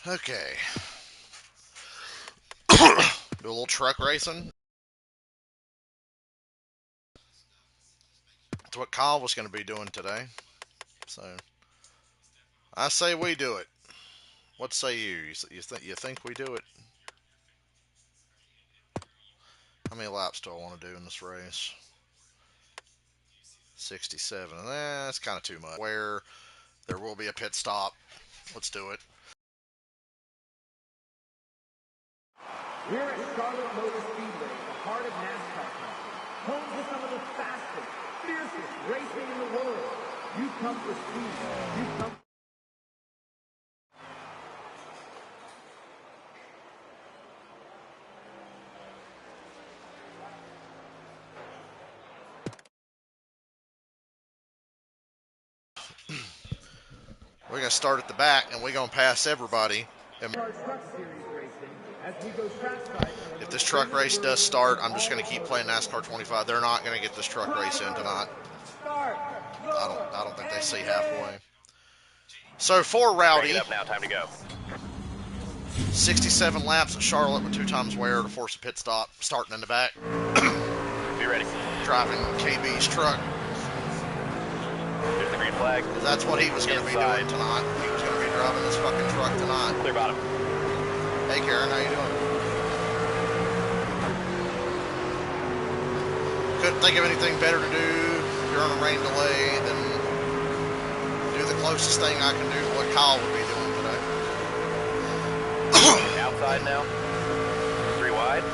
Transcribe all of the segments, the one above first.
Okay. Do a little truck racing. That's what Kyle was going to be doing today. So I say we do it. What say you? You think we do it? How many laps do I want to do in this race? 67. That's kind of too much. Where there will be a pit stop. Let's do it. We're at Charlotte Motor Speedway, the heart of NASCAR country, home to some of the fastest, fiercest racing in the world. You come for speed. You come. We're going to start at the back, and we're going to pass everybody. If this truck race does start, I'm just going to keep playing NASCAR 25. They're not going to get this truck race in tonight. I don't think they see halfway. So for Rowdy, up now, time to go. 67 laps at Charlotte with 2 times wear to force a pit stop, starting in the back. Be ready. Driving KB's truck. There's the green flag. That's what he was going to be doing tonight. He was going to be driving this fucking truck tonight. Clear bottom. Hey Karen, how you doing? Couldn't think of anything better to do if you're on a rain delay than do the closest thing I can do to what Kyle would be doing today. Outside now. 3 wide.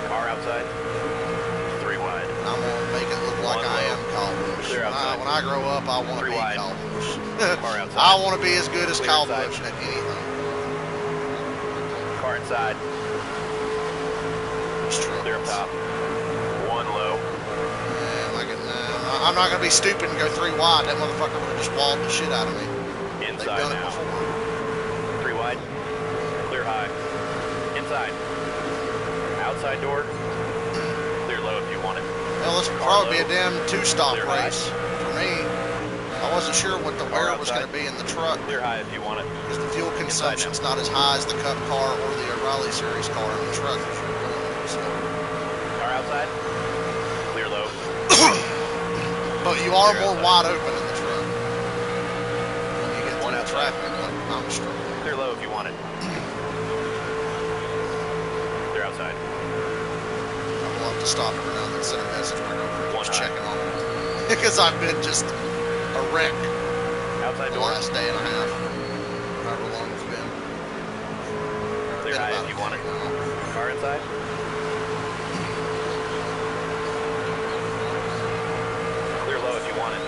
Car outside. 3 wide. I'm going to make it look like I am Kyle Busch. When I grow up, I want to be wide. Kyle Busch. Car outside. I want to be as good as Clear Kyle inside. Busch at anything. Car inside. Clear up top. 1 low. I'm not going to be stupid and go 3 wide. That motherfucker would have just walled the shit out of me. Inside They've done now. it before. 3 wide. Clear high. Inside. Outside door. Clear low if you want it. Well, this would probably be a damn 2-stop race for me. I wasn't sure what the wear was going to be in the truck. Clear high if you want it. Because the fuel consumption's not as high as the Cup car or the O'Reilly Series car in the truck. So. Car outside. Clear low. But you are more wide open in the truck. When you get through the traffic, like I'm struggling. Clear low if you want it. Clear outside. I'll have to stop every now and then, send a message to my girlfriend, just checking on it. Because I've been just a wreck Outside the door. last day and a half, however long it's been. Clear high if you want it. Car inside. Clear low if you want it.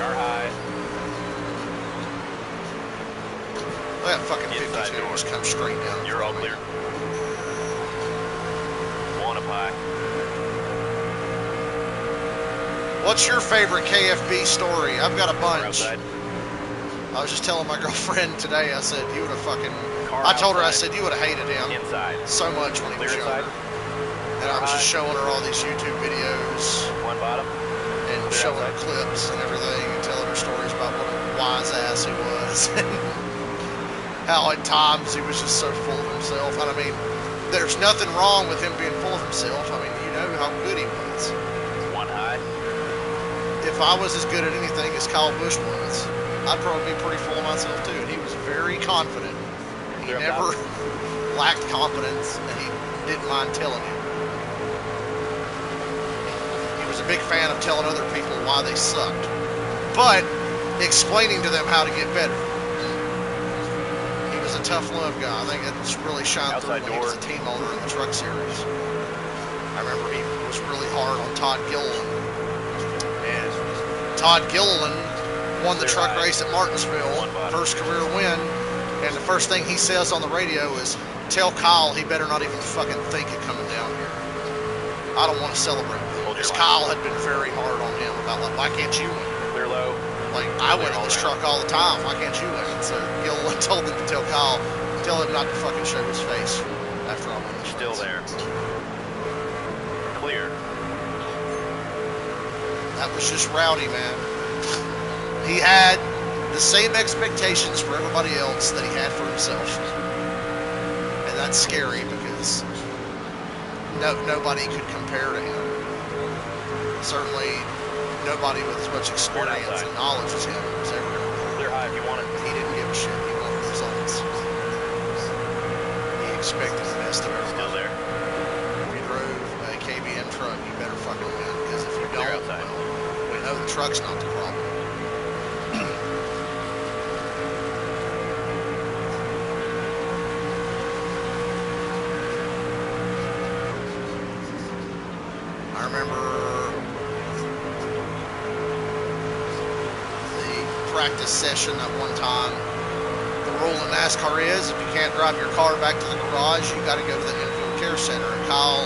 Car high. Look at that fucking Inside 52 door. just come straight down. You're all clear. 1 up high. What's your favorite KFB story? I've got a Car bunch. outside. I was just telling my girlfriend today, I said, you would have fucking... Car I told her, I outside. said, you would have hated him Inside. so much when he was Clear inside. younger. And I was just showing her all these YouTube videos 1 bottom. and Clear showing her outside. clips and everything and telling her stories about what a wise ass he was. And how at times he was just so full of himself. And I mean, there's nothing wrong with him being full of himself. I mean, you know how good he was. 1 high. If I was as good at anything as Kyle Busch was, I'd probably be pretty full of myself too. And he was very confident. He Clear up never top. lacked confidence, and he didn't mind telling you. He was a big fan of telling other people why they sucked, but explaining to them how to get better. He was a tough love guy. I think that's really shined through Outside when he was a door. team owner in the truck series. I remember he was really hard on Todd Gilliland. And Todd Gilliland won the truck race at Martinsville, first career win, and the first thing he says on the radio is, tell Kyle he better not even fucking think of coming down here. I don't want to celebrate with him. Because Kyle had been very hard on him about, like, why can't you win? Clear low. Like, I win in this truck all the time, why can't you win? And so Gilliland told him to tell Kyle, tell him not to fucking show his face after I win this Still race. there. Clear. That was just Rowdy, man. He had the same expectations for everybody else that he had for himself. And that's scary because nobody could compare to him. Certainly nobody with as much experience and knowledge as him was ever going to win. Clear high if you want it. He didn't give a shit. He wanted results. He expected the best of everybody. Still there. We drove a KBM truck. You better fucking win, because if you Clear don't, outside. well, we know the truck's not the problem. I remember the practice session that one time. The rule in NASCAR is if you can't drive your car back to the garage, you got to go to the infield care center. And Kyle,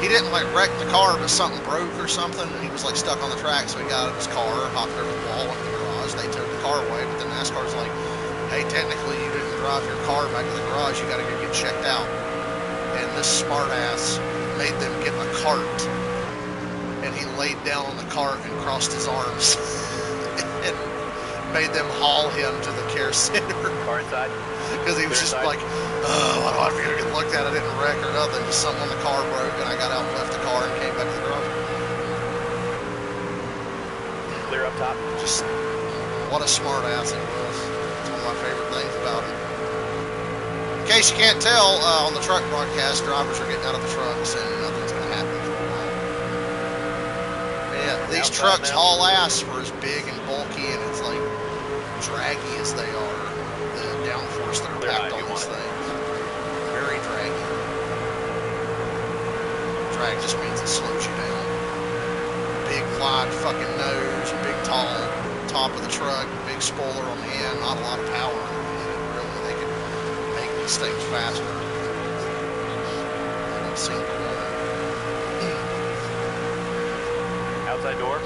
he didn't like wreck the car, but something broke or something, and he was like stuck on the track. So he got out of his car, hopped over the wall into the garage. They towed the car away, but then NASCAR's like, hey, technically you didn't drive your car back to the garage. You got to go get checked out. And this smartass made them get a cart. And he laid down on the cart and crossed his arms and made them haul him to the care center. Car inside. Because he was just like, why do I have to get looked at? I didn't wreck or nothing. Just something on the car broke, and I got out and left the car and came back to the garage. Clear up top. Just what a smart ass he was. It's one of my favorite things about him. In case you can't tell, on the truck broadcast, drivers are getting out of the trucks and nothing's going to happen for a while. Yeah, these trucks haul ass for as big and bulky and it's like draggy as they are. The downforce that are packed on these things. Very draggy. Drag just means it slows you down. Big wide fucking nose, big tall top of the truck, big spoiler on the end, not a lot of power in it. Really, they could make these things faster. I don't seem to want it. Outside door.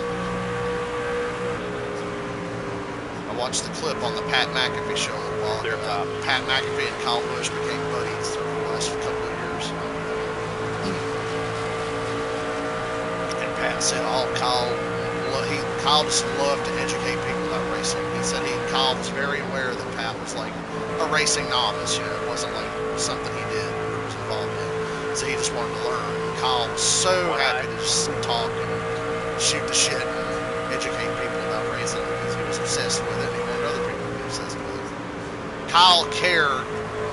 I watched the clip on the Pat McAfee show a while Clear ago. top. Pat McAfee and Kyle Busch became buddies over the last couple of years. And Pat said, Kyle just loved to educate people about racing. He said Kyle was very aware that Pat was like a racing novice. You know, it wasn't like something he did or was involved in. So he just wanted to learn. And Kyle was so happy to just talk and shoot the shit and educate people about racing because he was obsessed with it. He wanted other people to be obsessed with it. Kyle cared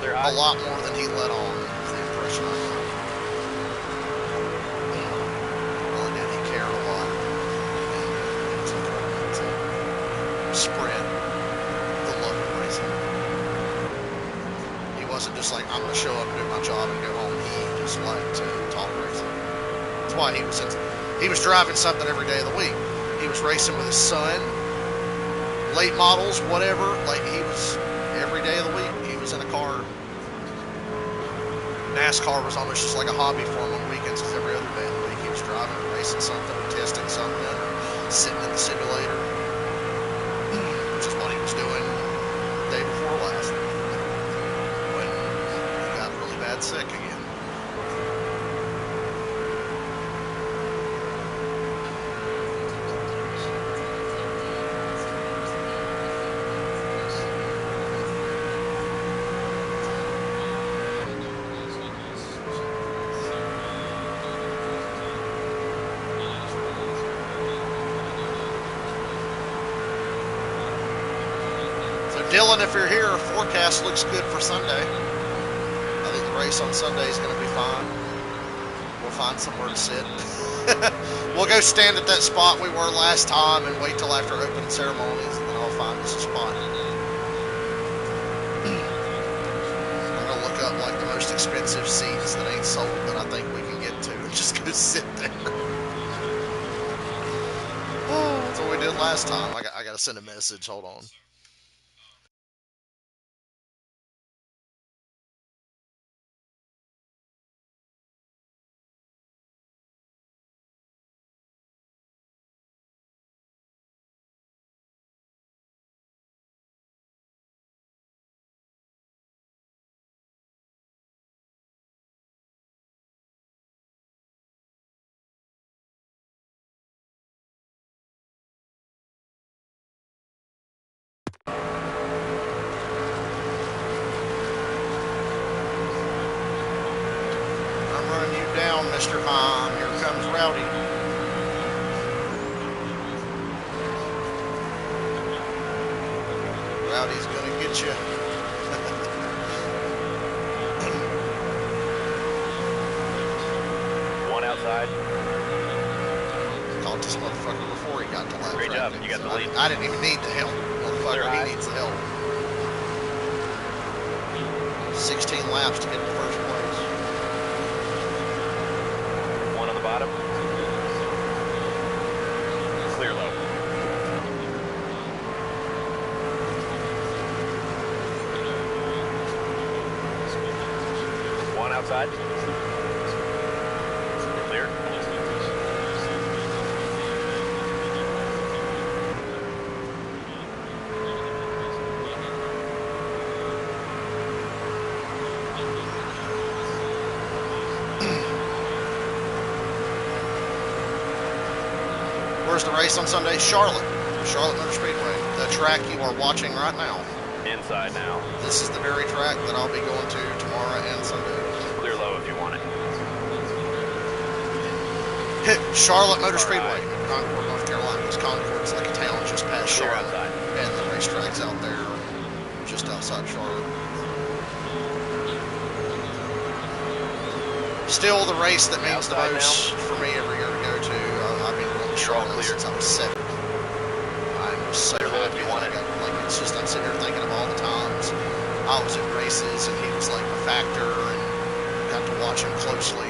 a lot more than he let on. Was the impression I got. Really did. He cared a lot. And it's important to spread the love of racing. He wasn't just like, I'm going to show up, do my job, and go home. He just liked to talk racing. That's why he was driving something every day of the week. He was racing with his son, late models, whatever. Like, he was, every day of the week, he was in a car. NASCAR was almost just like a hobby for him on weekends, because every other day of the week he was driving, racing something, testing something, or sitting in the simulator, which is what he was doing the day before last, when he got really bad sick again. Dylan, if you're here, forecast looks good for Sunday. I think the race on Sunday is going to be fine. We'll find somewhere to sit. We'll go stand at that spot we were last time and wait till after opening ceremonies, and then I'll find us a spot. I'm going to look up like the most expensive seats that ain't sold that I think we can get to and just go sit there. Oh, that's what we did last time. I got to send a message. Hold on. Mr. Hahn. Here comes Rowdy. Rowdy's gonna get you. One outside. Caught this motherfucker before he got to lap. Great job. You got the lead. I didn't even need the help. Motherfucker, he needs the help. 16 laps to get to first place. One on the bottom. Clear low. One outside. Clear. Where's the race on Sunday? Charlotte. Charlotte Motor Speedway. The track you are watching right now. Inside now. This is the very track that I'll be going to tomorrow and Sunday. Clear low if you want it. Charlotte Motor Speedway, Concord, North Carolina. Because Concord's like a town just past Clear Charlotte. outside. And the racetrack's out there just outside Charlotte. Still the race that means the Outside most for me every year to go to. I've been going to Charlotte since I was 7. I'm so happy that I got, like, it's just, I'm sitting here thinking of all the times I was at races and he was like a factor and got to watch him closely.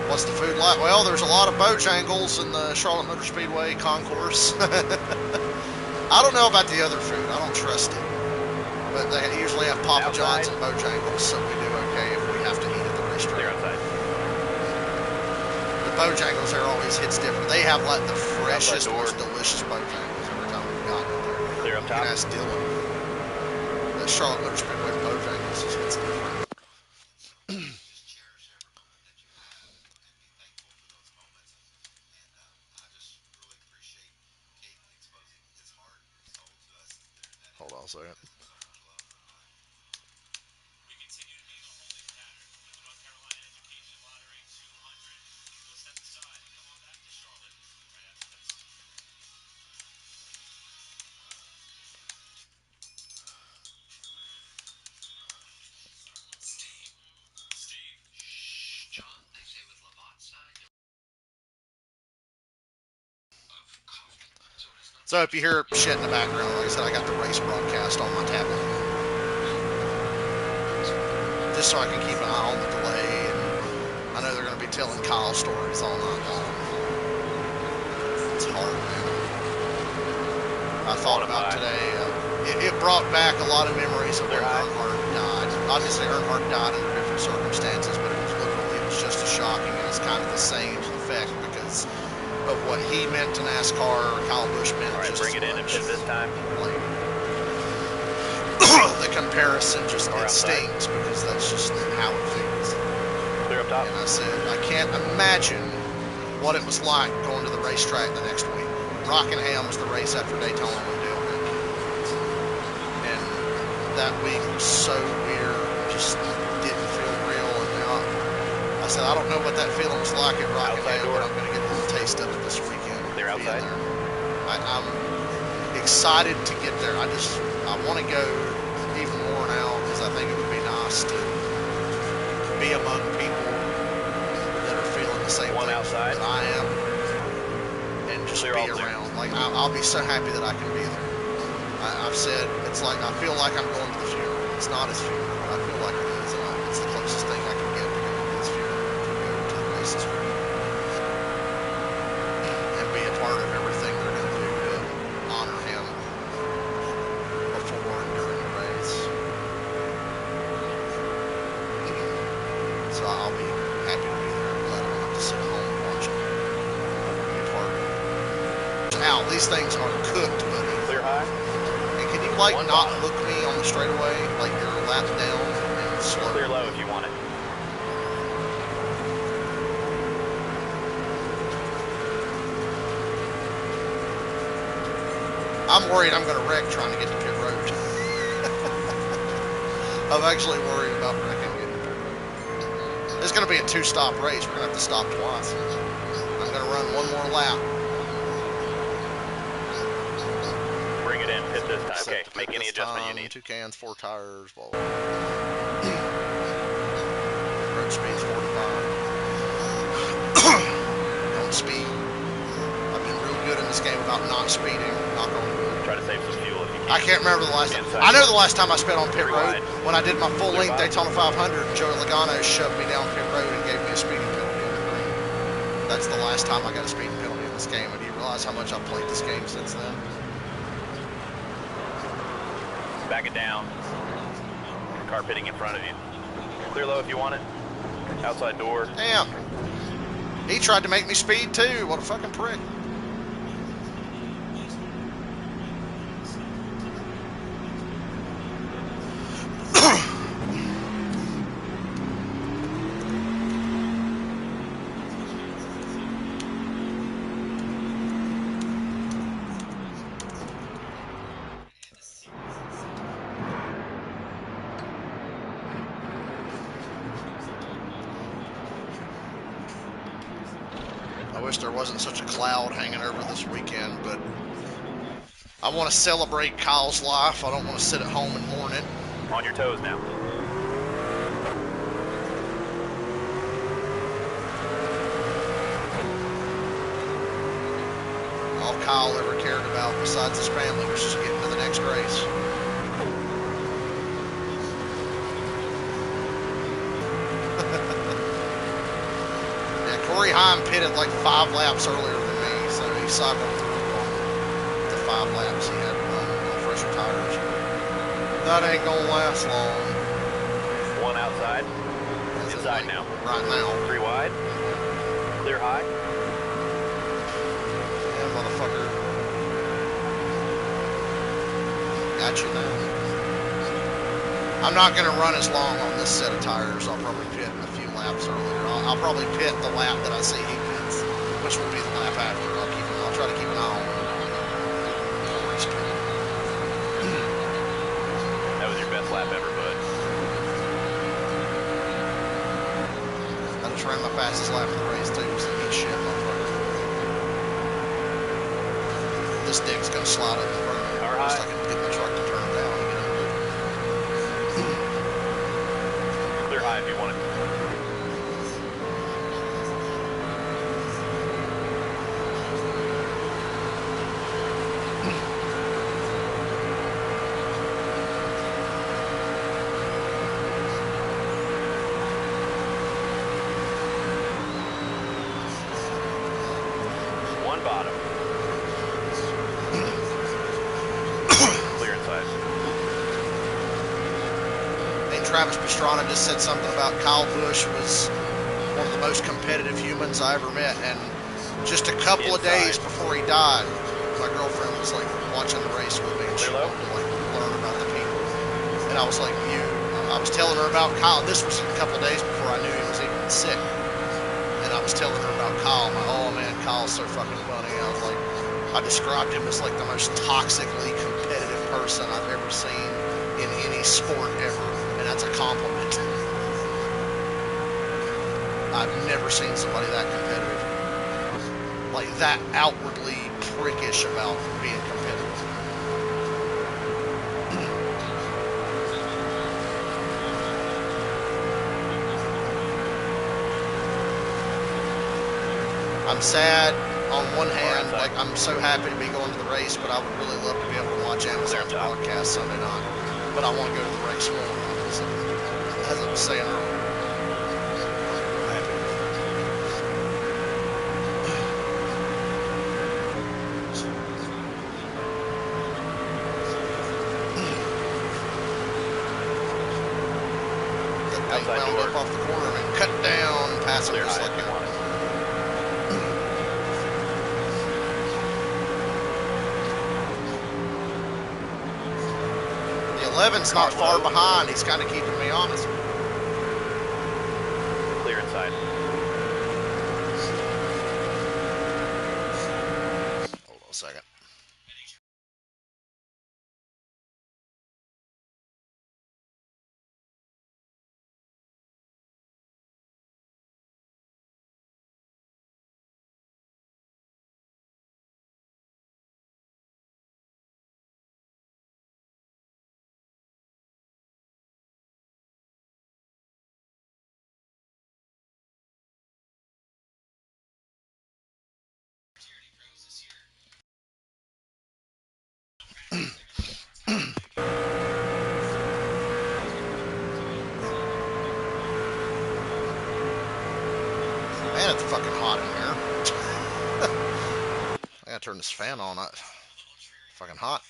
What's the food like? Well, there's a lot of Bojangles in the Charlotte Motor Speedway concourse. I don't know about the other food. I don't trust it. But they usually have Papa John's and Bojangles, so we do okay if we have to eat at the Clear racetrack. outside. The Bojangles there always hits different. They have like the freshest, most delicious Bojangles every time we've gotten there. Clear up You top. can ask Dylan. The Charlotte Motor Speedway Bojangles is hits different. Hold on a second. So if you hear shit in the background, like I said, I got the race broadcast on my tablet. Just so I can keep an eye on the delay, and I know they're going to be telling Kyle stories all night long. It's hard, man. I thought about today, it brought back a lot of memories of when Earnhardt died. Obviously Earnhardt died under different circumstances, but it was just as shocking, and it's kind of the same effect because of what he meant to NASCAR, Kyle Busch meant All right, just bring it as in and much. pit this time. Like, the comparison just it stings because that's just how it feels. Clear up top. And I said, I can't imagine what it was like going to the racetrack the next week. Rockingham was the race after Daytona when Dale went. And that week was so weird, just didn't feel real. And now I said, I don't know what that feeling was like at Rockingham, but I'm going to get a little taste of it this weekend. Clear outside. I'm excited to get there. I want to go even more now because I think it would be nice to be among people that are feeling the same thing outside that I am, and just be around. Like I'll be so happy that I can be there. I've said it's like I feel like I'm going to the funeral. It's not his funeral, but I feel like it is, and it's the closest thing I can get to going to his funeral, to go to the races and be a part of everything they're going to do to honor him before and during the race. So I'll be happy to be there. I'm glad I don't have to sit at home and watch it. I'll be a part of it. Now, these things are cooked, buddy. Clear high. And can you, like, not hook me on the straightaway? Like, you're lapped down and slow. Clear low if you want it. I'm worried I'm going to wreck trying to get to pit road. I'm actually worried about wrecking getting to pit road. It's going to be a 2-stop race. We're going to have to stop twice. I'm going to run one more lap. Bring it in. Hit this time. Okay, make any adjustment you need. 2 cans, 4 tires. Blah, blah. Road speed's 45. Don't speed. I've been real good in this game about not speeding. Knock on wood. Try to save some fuel if you can. I can't remember the last time. I know the last time I sped on pit road when I did my full length Daytona 500 and Joey Logano shoved me down pit road and gave me a speeding penalty in the green. That's the last time I got a speeding penalty in this game. And do you realize how much I've played this game since then? Back it down. Car pitting in front of you. Clear low if you want it. Outside door. Damn. He tried to make me speed too. What a fucking prick. I wish there wasn't such a cloud hanging over this weekend, but I want to celebrate Kyle's life. I don't want to sit at home and mourn it. On your toes now. All Kyle ever cared about besides his family was just getting to the next race. Corey Heim pitted like 5 laps earlier than me, so he cycled through the 5 laps he had to run on fresher tires. That ain't gonna last long. One outside. Inside now. Right now. 3 wide. Clear high. Yeah, motherfucker. Got you now. I'm not gonna run as long on this set of tires. I'll probably pit a few laps earlier. I'll probably pit the lap that I see he pits, which will be the lap after. I'll try to keep an eye on Corey's pit. That was your best lap ever, bud. I just ran my fastest lap of the race too, so eat shit, motherfucker. This dick's gonna slide up in front of me. All right. I can get my truck to turn down and get under it. Clear high if you want it. One bottom. Clear inside. And Travis Pastrana just said something about Kyle Busch was one of the most competitive humans I ever met, and just a couple of days before he died, my girlfriend was like watching the race with me, and she wanted to like learn about the people. And I was like, I was telling her about Kyle. This was a couple of days before I knew he was even sick. And I was telling her about Kyle. I'm like, oh man, Kyle's so fucking funny. I was like, I described him as like the most toxically competitive person I've ever seen in any sport ever. And that's a compliment. I've never seen somebody that competitive. Like that outwardly prickish about being competitive. I'm sad on one hand, like I'm so happy to be going to the race, but I would really love to be able to watch Amazon's broadcast Sunday night. But I want to go to the race more. So, as I was saying earlier. I'm happy to go. That thing wound up off the corner and cut down, passing just like that. The 11's not far behind. He's kind of keeping me honest. Clear inside. Hold on a second. Man, it's fucking hot in here. I gotta turn this fan on. It's fucking hot.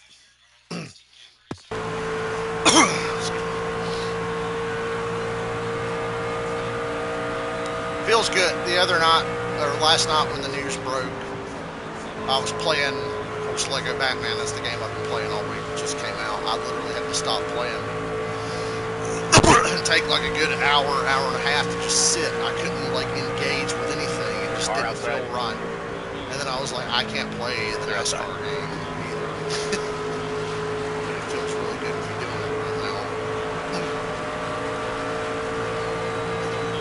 Feels good. The other night, or last night when the news broke, I was playing, of course, Lego Batman. That's the game I've been playing all week. It just came out. I literally had to stop playing and take like a good hour, hour and a half to just sit. I couldn't like engage with anything. It just didn't feel right. And then I was like, I can't play the NASCAR game either. But it feels really good to be doing it right now.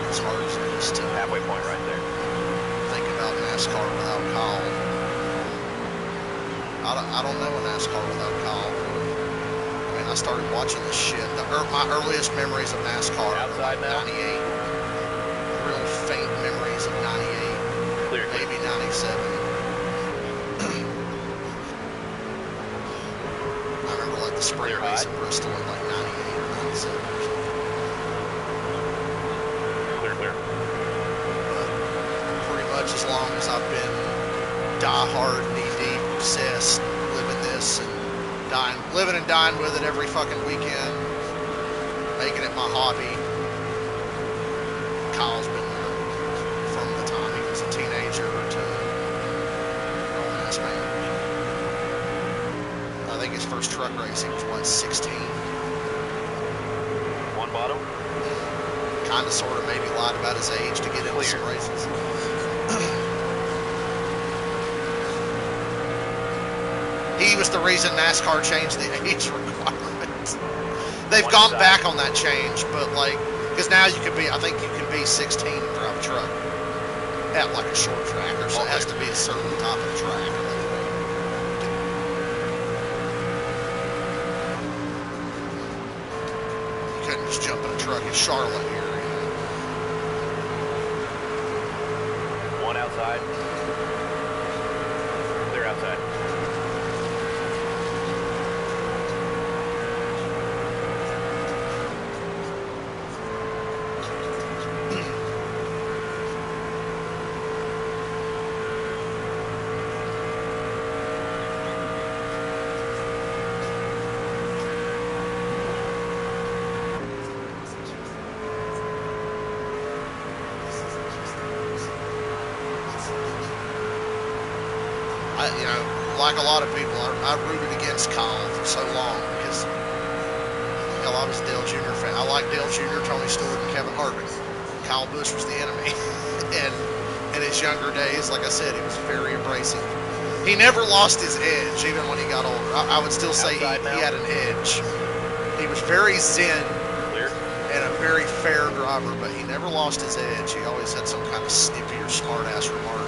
As hard as it is to halfway point right there. Think about NASCAR without Kyle. I don't know a NASCAR without Kyle. I mean, I started watching this shit. My earliest memories of NASCAR are like 98. Real faint memories of 98. Clear. Maybe 97. I remember like the spring race in Bristol in like 98 or 97 or something. Clear. But pretty much as long as I've been die-hard, knee-deep, obsessed, living this and living and dying with it every fucking weekend, making it my hobby. Kyle's been there from the time he was a teenager to grown-ass man. I think his first truck race, he was, what, 16? One bottom. Kind of, sort of, maybe lied about his age to get into some races. He was the reason NASCAR changed the age requirement. They've gone back on that change, but like, because now you can be, I think you can be 16 and drive a truck at like a short track, or so it has to be a certain type of track. You couldn't just jump in a truck in Charlotte here. One outside. Clear outside. You know, like a lot of people, I rooted against Kyle for so long because, hell, I was a Dale Jr. fan. I liked Dale Jr., Tony Stewart, and Kevin Harvick. Kyle Busch was the enemy. And in his younger days, like I said, he was very abrasive. He never lost his edge, even when he got older. I would still say he had an edge. He was very zen and a very fair driver, but he never lost his edge. He always had some kind of snippy or smart-ass remark.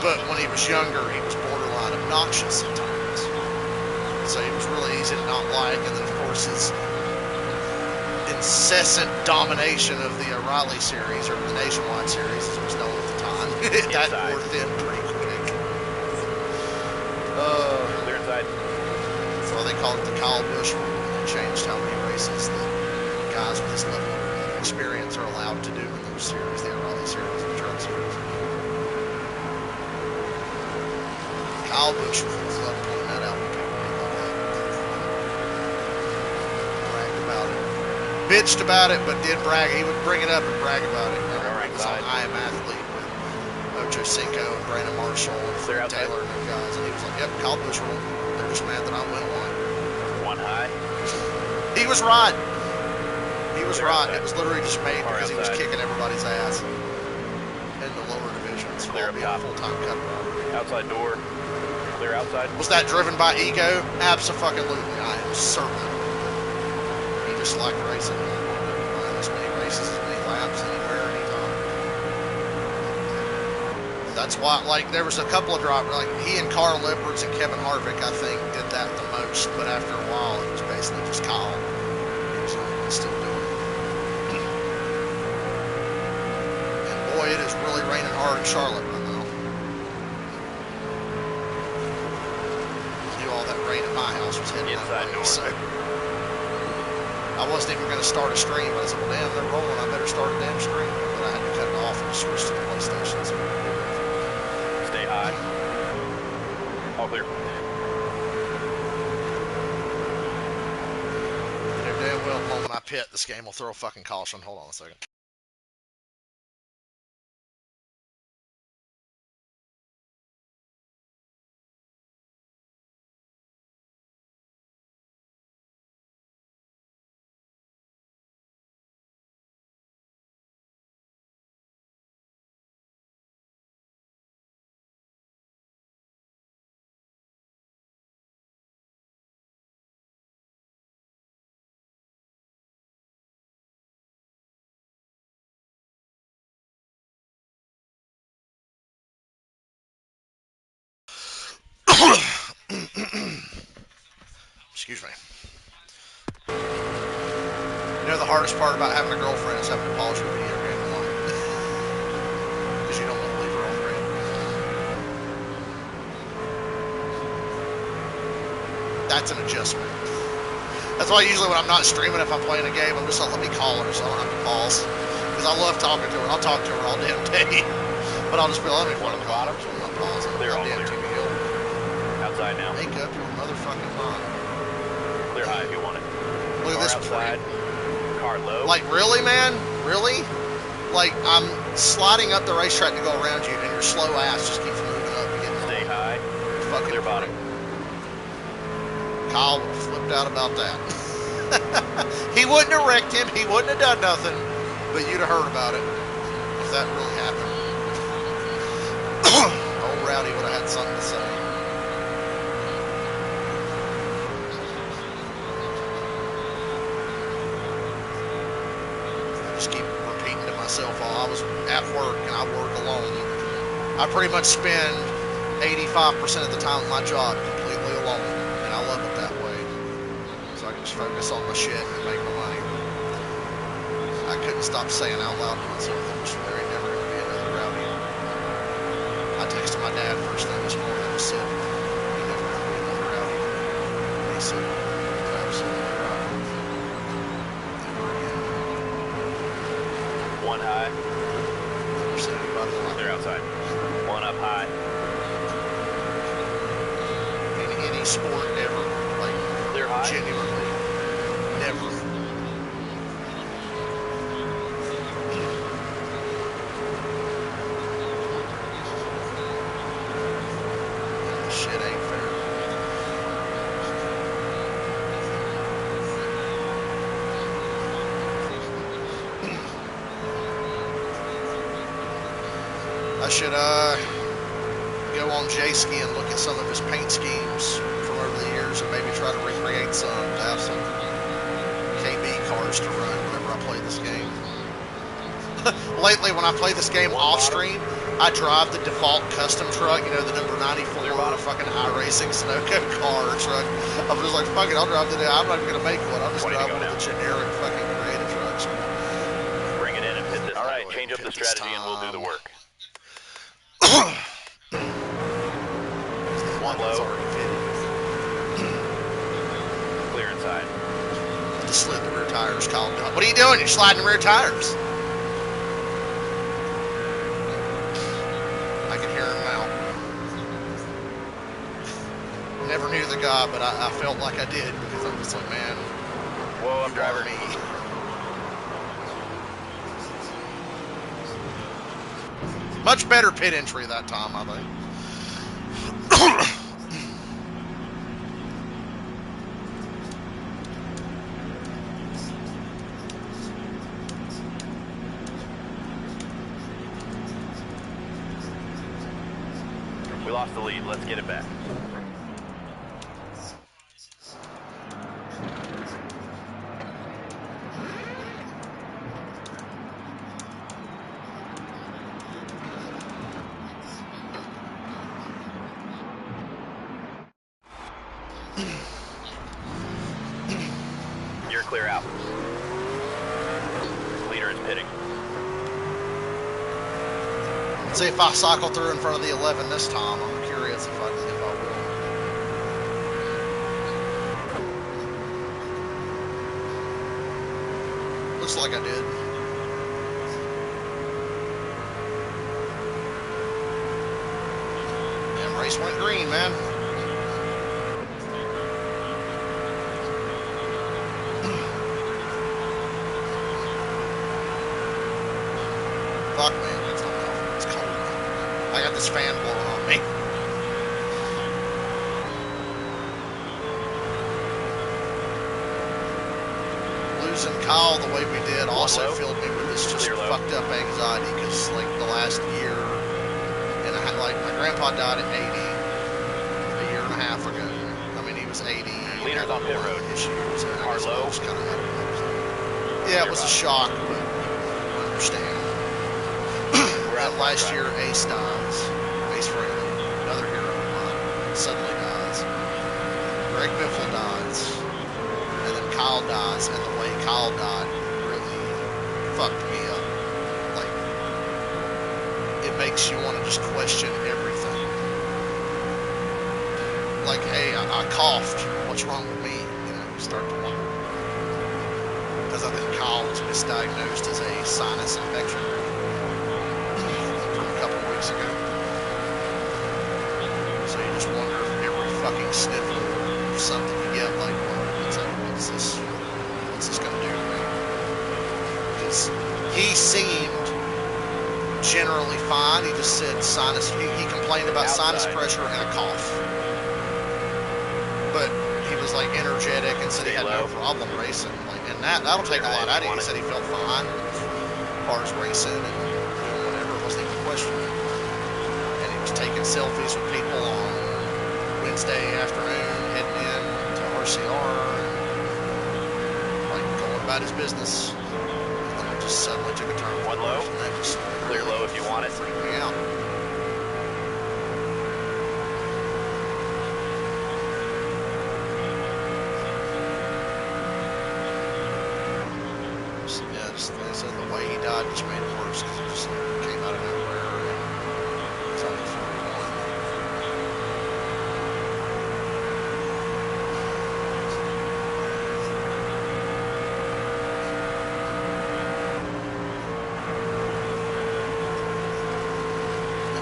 But when he was younger, he was borderline obnoxious at times. So he was really easy to not like. And then, of course, his incessant domination of the O'Reilly series, or the Nationwide series, as it was known at the time, that wore thin pretty quick. Clear inside. So they called it the Kyle Busch rule. They changed how many races the guys with this level of experience are allowed to do in those series, the O'Reilly series, the truck series. Kyle Busch was love pointing that out when people did that. Bragged about it. Bitched about it, but did brag. He would bring it up and brag about it. It was on I Am Athlete with Ocho Cinco and Brandon Marshall and Fred Taylor and them guys. And he was like, yep, Kyle Busch rule. They're just mad that I went one. One high. He was right. He was right. It was literally just made because he was kicking everybody's ass in the lower divisions. Clear up top. Full-time cup driver. Outside door. Clear outside. Was that driven by ego? Absolutely. I am certain. He just liked racing. As many races, as many laps, anywhere, anytime. That's why, like, there was a couple of drivers, like, he and Carl Edwards and Kevin Harvick, I think, did that the most. But after a while, it was basically just Kyle. He was the only one still doing it. And boy, it is really raining hard in Charlotte right now. All that rain at my house was hitting inside that way, door. so I wasn't even going to start a stream. I said, well, damn, they're rolling. I better start a damn stream. But I had to cut it off and switch to the PlayStation. So. Stay high. All clear. You know damn well the moment I pit, this game will throw a fucking caution. Hold on a second. Excuse me. You know the hardest part about having a girlfriend is having to pause your video game alone. Because you don't want to leave her on red. That's an adjustment. That's why usually when I'm not streaming, if I'm playing a game, I'm just like, let me call her so I don't have to pause. Because I love talking to her. I'll talk to her all damn day. But I'll just be like, let me One on the bottom. So I'm not pausing. Clear, all Damn clear. TV Hill. Outside now. Make up your motherfucking mind. Clear high if you want it. Look at Car this outside. Car low. Like, really, man? Really? Like, I'm sliding up the racetrack to go around you, and your slow ass just keeps moving up and getting Stay high. fucking Clear bottom. Kyle would have flipped out about that. He wouldn't have wrecked him. He wouldn't have done nothing. But you'd have heard about it if that really happened. Old Rowdy would have had something to say. I just keep repeating to myself while I was at work, and I work alone. I pretty much spend 85% of the time at my job completely alone, and I love it that way. So I can just focus on my shit and make my money. I couldn't stop saying out loud to myself that there ain't never going to be another Rowdy. I texted my dad first thing this morning and said, ain't never going to be another Rowdy. And he said, you're absolutely right. Never again. One high. Never said anybody like Clear outside. One up high. in any sport ever. Like, Clear high. genuinely. Never. Shit ain't fair. I should go on J-Ski and look at some of his paint schemes from over the years and maybe try to recreate some to have some KB cars to run whenever I play this game. Lately, when I play this game off stream, I drive the default custom truck, you know, the number 94 fucking iRacing Sunoco car or truck. I'm just like, fuck it, I'll drive today. I'm not even going to make one. I'll just 20 to drive go one of now. the generic fucking creative trucks. Bring it in and pit this. All right, Alright, change up pit the this strategy and we'll do the time. work. One low. already fitted. Clear inside. Just slid the rear tires, Kyle. What are you doing? You're sliding the rear tires. I can hear him now. Never knew the guy, but I felt like I did because I'm just like, man, Whoa, I'm you are driver. me. Much better pit entry that time, I think. We lost the lead. Let's get it back. You're clear out. Leader is pitting. See if I cycle through in front of the 11 this time. I'm curious if I will. Looks like I did. Damn, race went green, man. Fuck, man, it's not enough. It's cold. I got this fan blowing on me. Losing Kyle the way we did also filled me with this just fucked up anxiety because, like, the last year, and I had, like, my grandpa died at 80 a year and a half ago. I mean, he was 80. Leaders on pit road. Issues. And Are low. Kind of, yeah, it was a shock, but I understand. Last year, Ace dies. Ace Frehley, another hero of mine, suddenly dies. Greg Biffle dies. And then Kyle dies, and the way Kyle died really fucked me up. Like, it makes you want to just question everything. Like, hey, I coughed. What's wrong with me? You know, you start to wonder. Because I think Kyle was misdiagnosed as a sinus infection from a couple of weeks ago. So you just wonder if every fucking sniffle or something you get, like, what's this gonna do to me? Because he seemed generally fine. He just said sinus. He complained about sinus pressure and a cough. But he was like energetic and said he had no problem racing. Like, and that'll take a lot out of you. He said he felt fine as far as racing and doing whatever. It wasn't even a question. And he was taking selfies with people on Wednesday afternoon, heading in to RCR, and like going about his business. And then it just suddenly took a turn. One low. And that just Clear low if you want it. freaked me out. Like I said, the way he died just made it worse because it just came out of nowhere and it's only 41.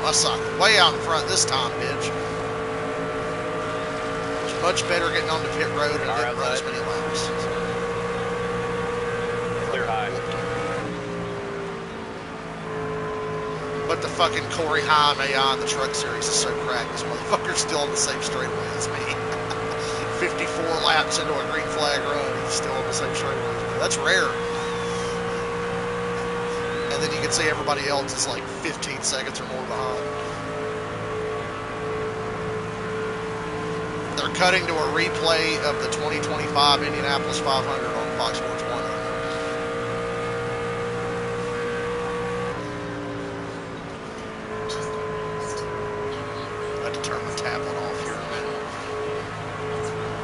I sucked way out in front this time, bitch. It's much better getting onto pit road and didn't run as many laps. But the fucking Corey Heim AI in the truck series is so cracked. This motherfucker's still on the same straightaway as me. 54 laps into a green flag run, he's still on the same straightaway as me. That's rare. And then you can see everybody else is like 15 seconds or more behind. They're cutting to a replay of the 2025 Indianapolis 500 on Fox Sports 1. Turn my tablet off here in a minute.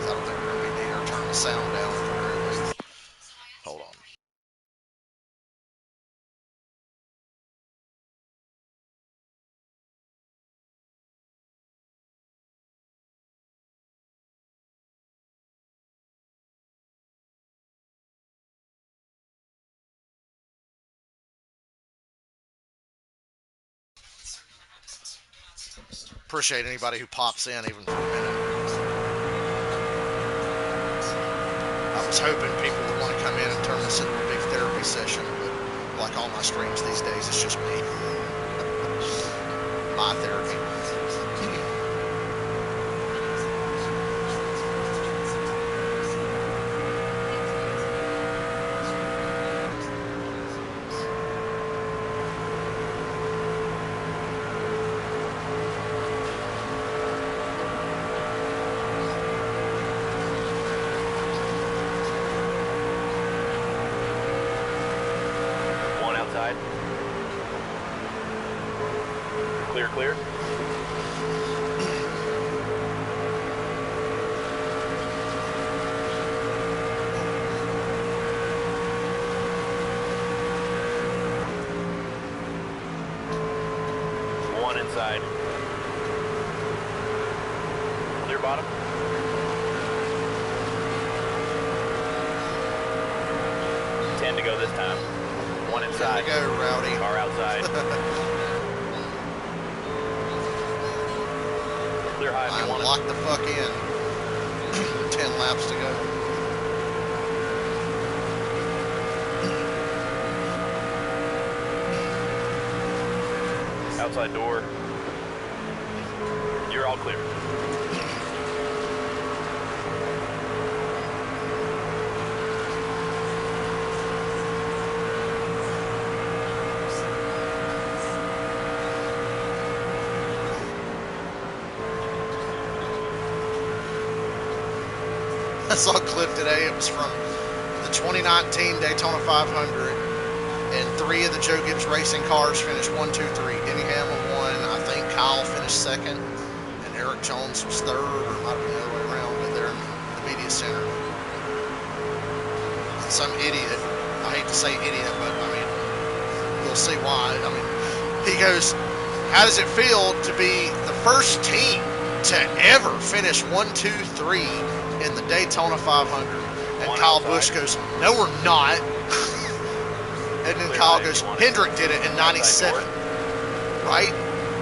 I don't think we're going to be near. Turn the sound down for the very least. Hold on. Appreciate anybody who pops in even for a minute. I was hoping people would want to come in and turn this into a big therapy session, but like all my streams these days, it's just me. My therapy. Clear. One inside. Clear bottom. go this time. One Here inside. we go, Rowdy. Car outside. Clear high if you I'm want it. locked the fuck in. 10 laps to go. Outside door. You're all clear. I saw a clip today. It was from the 2019 Daytona 500, and 3 of the Joe Gibbs Racing cars finished 1, 2, 3. Denny Hamlin won. I think Kyle finished second, and Eric Jones was third, or it might have been the other way around, but they're in the media center. And some idiot, I hate to say idiot, but I mean, you'll see why. I mean, he goes, how does it feel to be the first team to ever finish 1, 2, 3 in the Daytona 500? And One Kyle outside. Busch goes, no, we're not. And then Clear Kyle high if goes, you want it. Hendrick did it in Outside 97, door. right?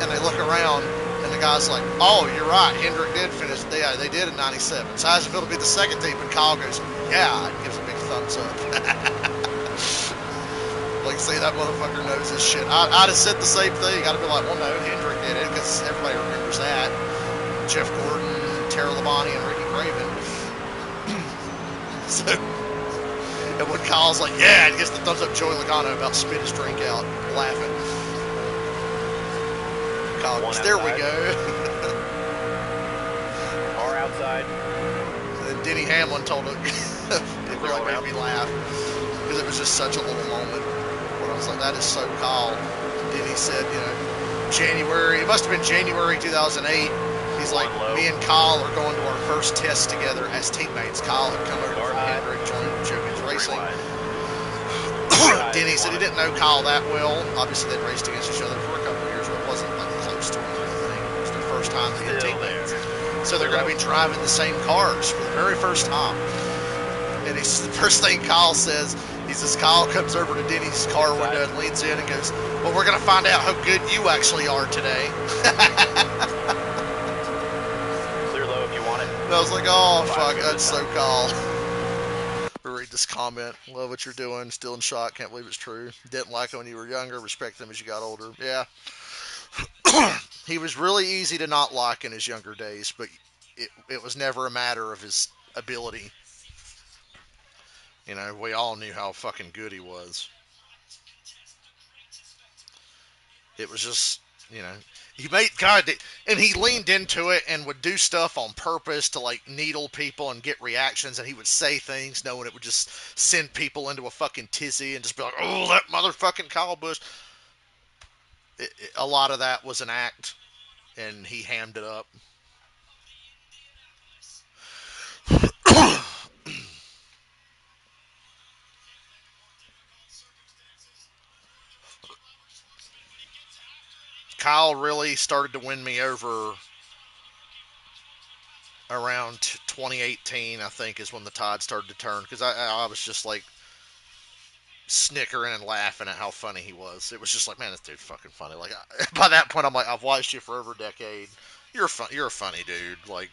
And they look around, and the guy's like, oh, you're right, Hendrick did finish. Yeah, they did in 97. So how does it feel to be the second team? And Kyle goes, yeah, and gives a big thumbs up. Like, see, that motherfucker knows his shit. I'd have said the same thing. I'd have been like, well, no, Hendrick did it, because everybody remembers that. Jeff Gordon, Tara Labonte, and Ricky Craven. So, and when Kyle's like, yeah, and gives the thumbs up, Joey Logano about spit his drink out, laughing. Kyle goes, there we go. Car outside. And then Denny Hamlin told him, it really made me laugh, because it was just such a little moment. Where I was like, that is so Kyle. Denny said, you know, January, it must have been January 2008. He's like, me and Kyle are going to our first test together as teammates. Kyle had come over from Hendrick, joined Joe Gibbs Racing. Denny said he didn't know Kyle that well. Obviously, they'd raced against each other for a couple of years, but it wasn't like close to him or anything. It was their first time being teammates. So they're going to be driving the same cars for the very first time. And the first thing Kyle says, he says, Kyle comes over to Denny's car window and leans in and goes, well, we're going to find out how good you actually are today. Clear low if you want it. And I was like, oh, fuck, that's so Kyle. Read this comment. Love what you're doing. Still in shock. Can't believe it's true. Didn't like them when you were younger. Respect them as you got older. Yeah. He was really easy to not like in his younger days, but it was never a matter of his ability. You know, we all knew how fucking good he was. It was just, you know, he made God, and he leaned into it and would do stuff on purpose to like needle people and get reactions, and he would say things knowing it would just send people into a fucking tizzy and just be like, oh, that motherfucking Kyle Busch. A lot of that was an act, and he hammed it up. Kyle really started to win me over around 2018, I think, is when the tide started to turn, because I was just like snickering and laughing at how funny he was. It was just like, man, this dude's fucking funny. Like, by that point, I'm like, I've watched you for over a decade. You're a funny dude. Like,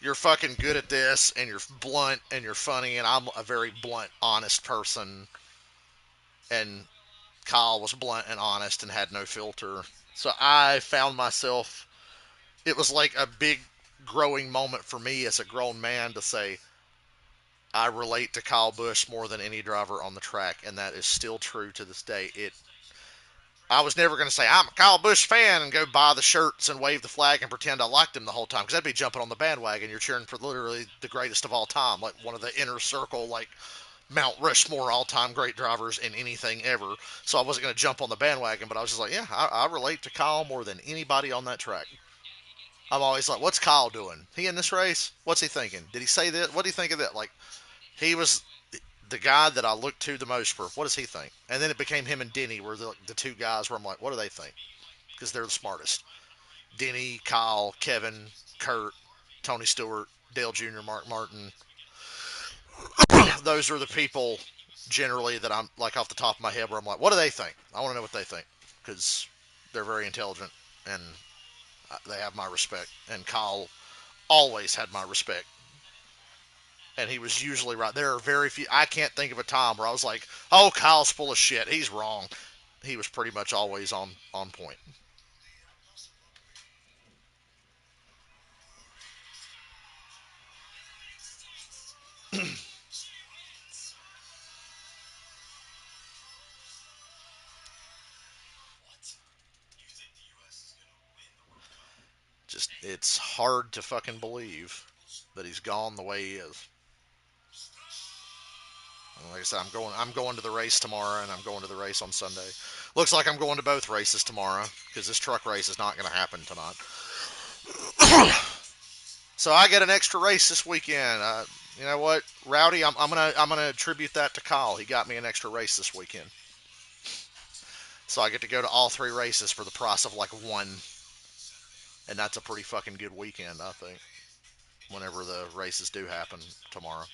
you're fucking good at this, and you're blunt, and you're funny, and I'm a very blunt, honest person. And Kyle was blunt and honest and had no filter. So I found myself, it was like a big growing moment for me as a grown man to say, I relate to Kyle Busch more than any driver on the track, and that is still true to this day. I was never going to say, I'm a Kyle Busch fan and go buy the shirts and wave the flag and pretend I liked him the whole time, because that'd be jumping on the bandwagon. You're cheering for literally the greatest of all time, like one of the inner circle, like Mount Rushmore all-time great drivers in anything ever. So I wasn't going to jump on the bandwagon, but I was just like, yeah, I relate to Kyle more than anybody on that track. I'm always like, what's Kyle doing? He in this race? What's he thinking? Did he say that? What do you think of that? Like, he was the guy that I looked to the most for. What does he think? And then it became him and Denny were the two guys where I'm like, what do they think? Because they're the smartest. Denny, Kyle, Kevin, Kurt, Tony Stewart, Dale Jr., Mark Martin. those are the people generally that I'm like off the top of my head where I'm like, what do they think? I want to know what they think because they're very intelligent and they have my respect. And Kyle always had my respect. And he was usually right. There are very few. I can't think of a time where I was like, "Oh, Kyle's full of shit. He's wrong." He was pretty much always on point. Just it's hard to fucking believe that he's gone the way he is. And like I said, I'm going to the race tomorrow, and I'm going to the race on Sunday. Looks like I'm going to both races tomorrow because this truck race is not going to happen tonight. So I get an extra race this weekend. You know what, Rowdy? I'm gonna attribute that to Kyle. He got me an extra race this weekend, so I get to go to all three races for the price of like one, and that's a pretty fucking good weekend, I think. Whenever the races do happen tomorrow.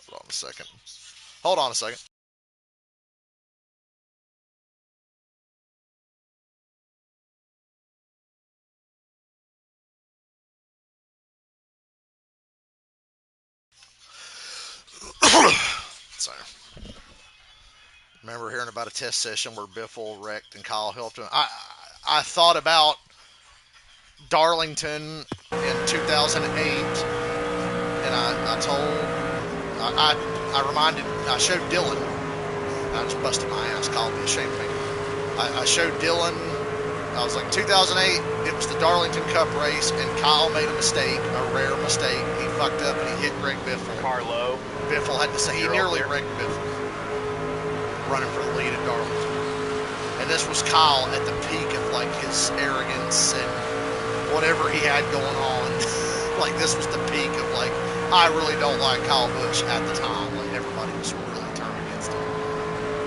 Hold on a second. Hold on a second. So, remember hearing about a test session where Biffle wrecked and Kyle helped him. I thought about Darlington in 2008, and I showed Dylan. I just busted my ass. Kyle be ashamed of me. I showed Dylan. I was like, 2008. It was the Darlington Cup race, and Kyle made a mistake, a rare mistake. He fucked up and he hit Greg Biffle. Carlo. Biffle had to say he nearly wrecked Biffle, running for the lead at Darlington. And this was Kyle at the peak of like his arrogance and whatever he had going on. Like this was the peak of like, I really don't like Kyle Busch at the time. Like everybody was really turned against him.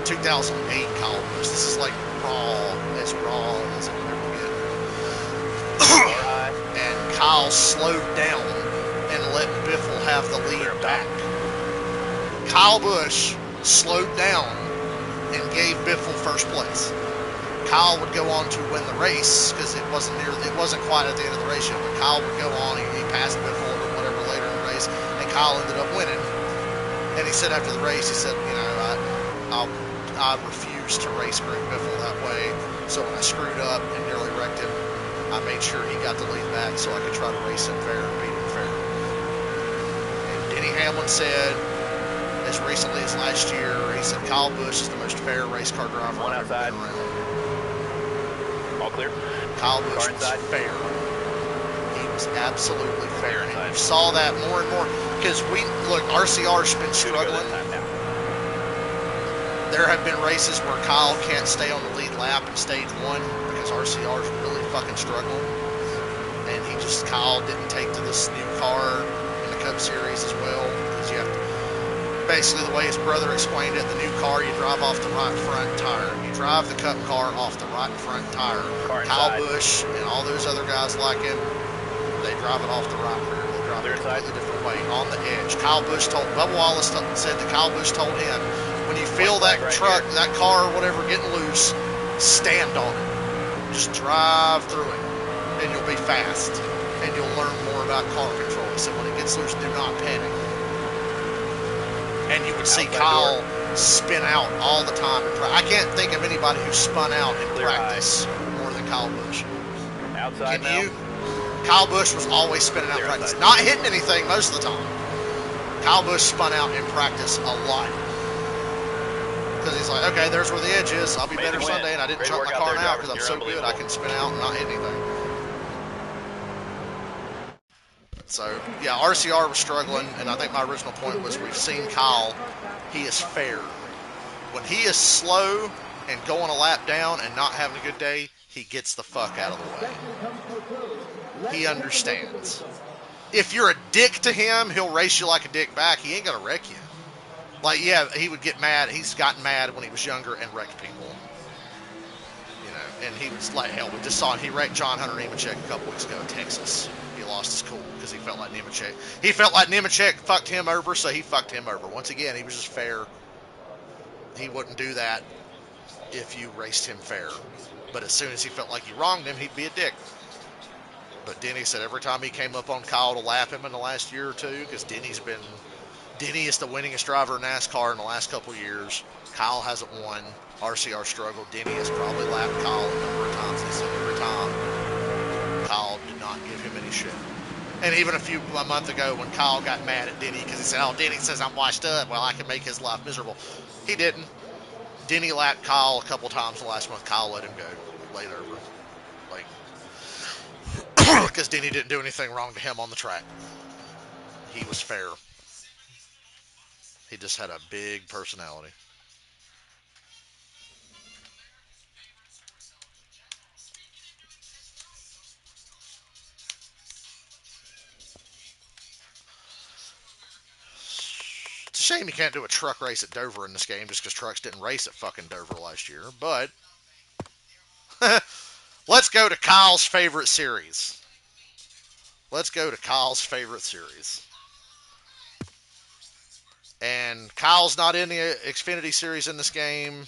2008 Kyle Busch. This is like raw as it will ever get. And Kyle slowed down and let Biffle have the lead back. Kyle Busch slowed down and gave Biffle first place. Kyle would go on to win the race because it wasn't quite at the end of the race yet. But Kyle would go on. He passed Biffle or whatever later in the race, and Kyle ended up winning. And he said after the race, he said, you know, I refused to race Greg Biffle that way. So when I screwed up and nearly wrecked him, I made sure he got the lead back so I could try to race him fair and beat him fair. And Denny Hamlin said, as recently as last year, he said Kyle Busch is the most fair race car driver I've ever been around. All clear. Kyle Busch was fair. He was absolutely fair. And you saw that more and more because RCR's been struggling. There have been races where Kyle can't stay on the lead lap in stage one because RCR's really fucking struggling. And Kyle didn't take to this new car in the Cup Series as well because you have to. Basically, the way his brother explained it, the new car, you drive off the right front tire. You drive the Cup car off the right front tire. Kyle Busch and all those other guys like him, they drive it off the right rear. They drive it a completely different way, on the edge. Bubba Wallace said that Kyle Busch told him, when you feel that truck, that car or whatever getting loose, stand on it. Just drive through it, and you'll be fast. And you'll learn more about car control. So when it gets loose, do not panic. And you would see Kyle spin out all the time. I can't think of anybody who spun out in practice more than Kyle Busch. Outside now. Kyle Busch was always spinning out in practice. Not hitting anything most of the time. Kyle Busch spun out in practice a lot. Because he's like, okay, there's where the edge is. I'll be better Sunday, and I didn't chuck my car out because I'm so good I can spin out and not hit anything. So, yeah, RCR was struggling, and I think my original point was we've seen Kyle. He is fair. When he is slow and going a lap down and not having a good day, he gets the fuck out of the way. He understands. If you're a dick to him, he'll race you like a dick back. He ain't going to wreck you. Like, yeah, he would get mad. He's gotten mad when he was younger and wrecked people. You know, and he was like, hell, we just saw him. He wrecked John Hunter Nemechek a couple weeks ago in Texas. he lost his cool because he felt like Nemechek fucked him over, so he fucked him over. Once again, he was just fair. He wouldn't do that if you raced him fair. But as soon as he felt like you wronged him, he'd be a dick. But Denny said every time he came up on Kyle to lap him in the last year or two, because Denny is the winningest driver in NASCAR in the last couple of years. Kyle hasn't won. RCR struggled. Denny has probably lapped Kyle a number of times. He said every time Kyle did not give him any shit. And even a month ago when Kyle got mad at Denny because he said, "Oh, Denny says I'm washed up. Well, I can make his life miserable." He didn't. Denny lapped Kyle a couple times the last month. Kyle let him go. Laid over. Like, because Denny didn't do anything wrong to him on the track. He was fair. He just had a big personality. It's a shame you can't do a truck race at Dover in this game just because trucks didn't race at fucking Dover last year. But let's go to Kyle's favorite series. And Kyle's not in the Xfinity series in this game,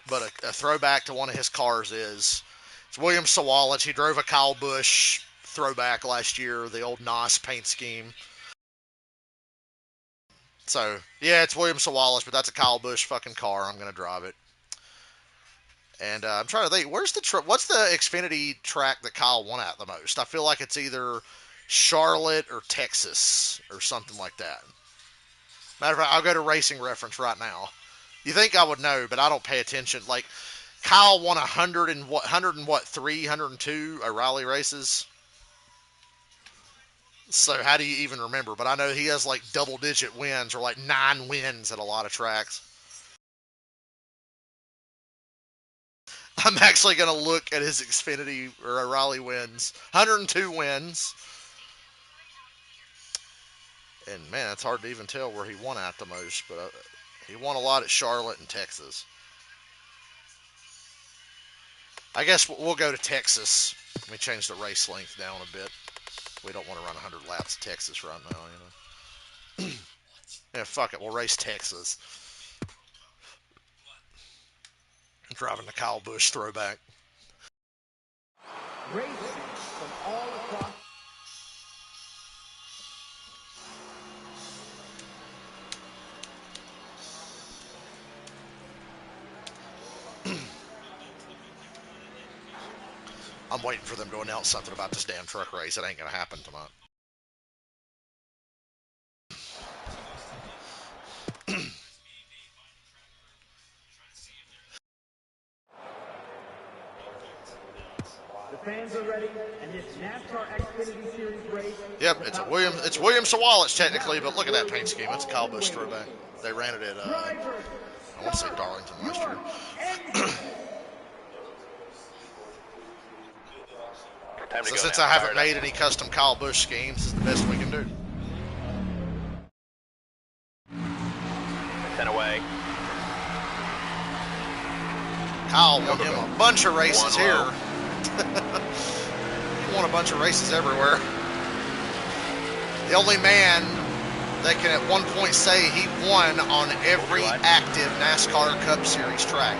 but a throwback to one of his cars is. It's William Sawalich. He drove a Kyle Busch throwback last year, the old NOS paint scheme. So, yeah, it's William Sawalich, but that's a Kyle Busch fucking car. I'm going to drive it. And I'm trying to think, what's the Xfinity track that Kyle won at the most? I feel like it's either Charlotte or Texas or something like that. Matter of fact, I'll go to Racing Reference right now. You think I would know, but I don't pay attention. Like, Kyle won 102 O'Reilly races. So how do you even remember? But I know he has like double-digit wins or like 9 wins at a lot of tracks. I'm actually going to look at his Xfinity or O'Reilly wins. 102 wins. And, man, it's hard to even tell where he won at the most. But he won a lot at Charlotte and Texas. I guess we'll go to Texas. Let me change the race length down a bit. We don't want to run 100 laps of Texas right now, you know. Yeah, fuck it. We'll race Texas. I'm driving the Kyle Busch throwback. Racing from all across. I'm waiting for them to announce something about this damn truck race. It ain't going to happen tonight. The fans are ready, and this NASCAR Xfinity Series race. Yep, it's William Sawalich technically, but look at that paint scheme. It's a Kyle Busch throwback. They ran it at I want to say Darlington last year. So since I haven't made any custom Kyle Busch schemes, this is the best we can do. 10 away. Kyle won him a bunch of races here. He won a bunch of races everywhere. The only man that can at one point say he won on every active NASCAR Cup Series track.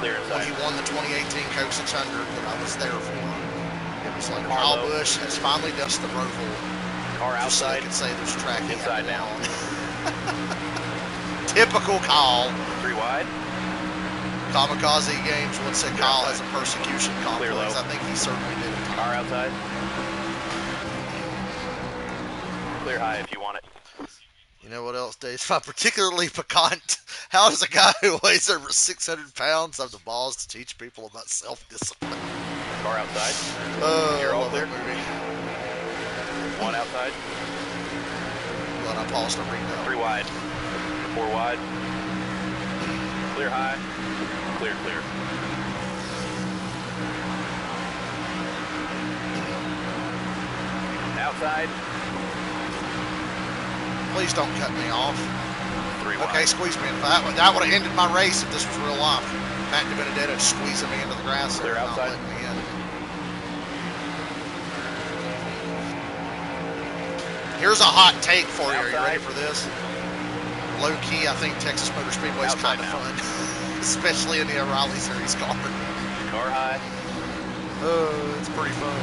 When he won the 2018 Coke 600 that I was there for. It was like Kyle Busch has finally dusted the Roval. Car outside. Just so they could say there's a track inside now. Typical Kyle. 3 wide. Kamikaze Games once said Kyle has a persecution complex. I think he certainly did. Car outside. Clear high if you want it. You know what else, Dave? Particularly piquant. How does a guy who weighs over 600 pounds have the balls to teach people about self-discipline? Car outside. You're all clear. Movie. 1 outside. Glad I paused to read that. 3 wide. 4 wide. Clear high. Clear, clear. Outside. Please don't cut me off. 3 wide. Okay, squeeze me in. That would have ended my race if this was real life. Matt DiBenedetto squeezing me into the grass. Clear outside. Not letting me in. Here's a hot take for you. Are you ready for this? Low key, I think Texas Motor Speedway is kind of fun, especially in the O'Reilly Series car. Car high. It's pretty fun.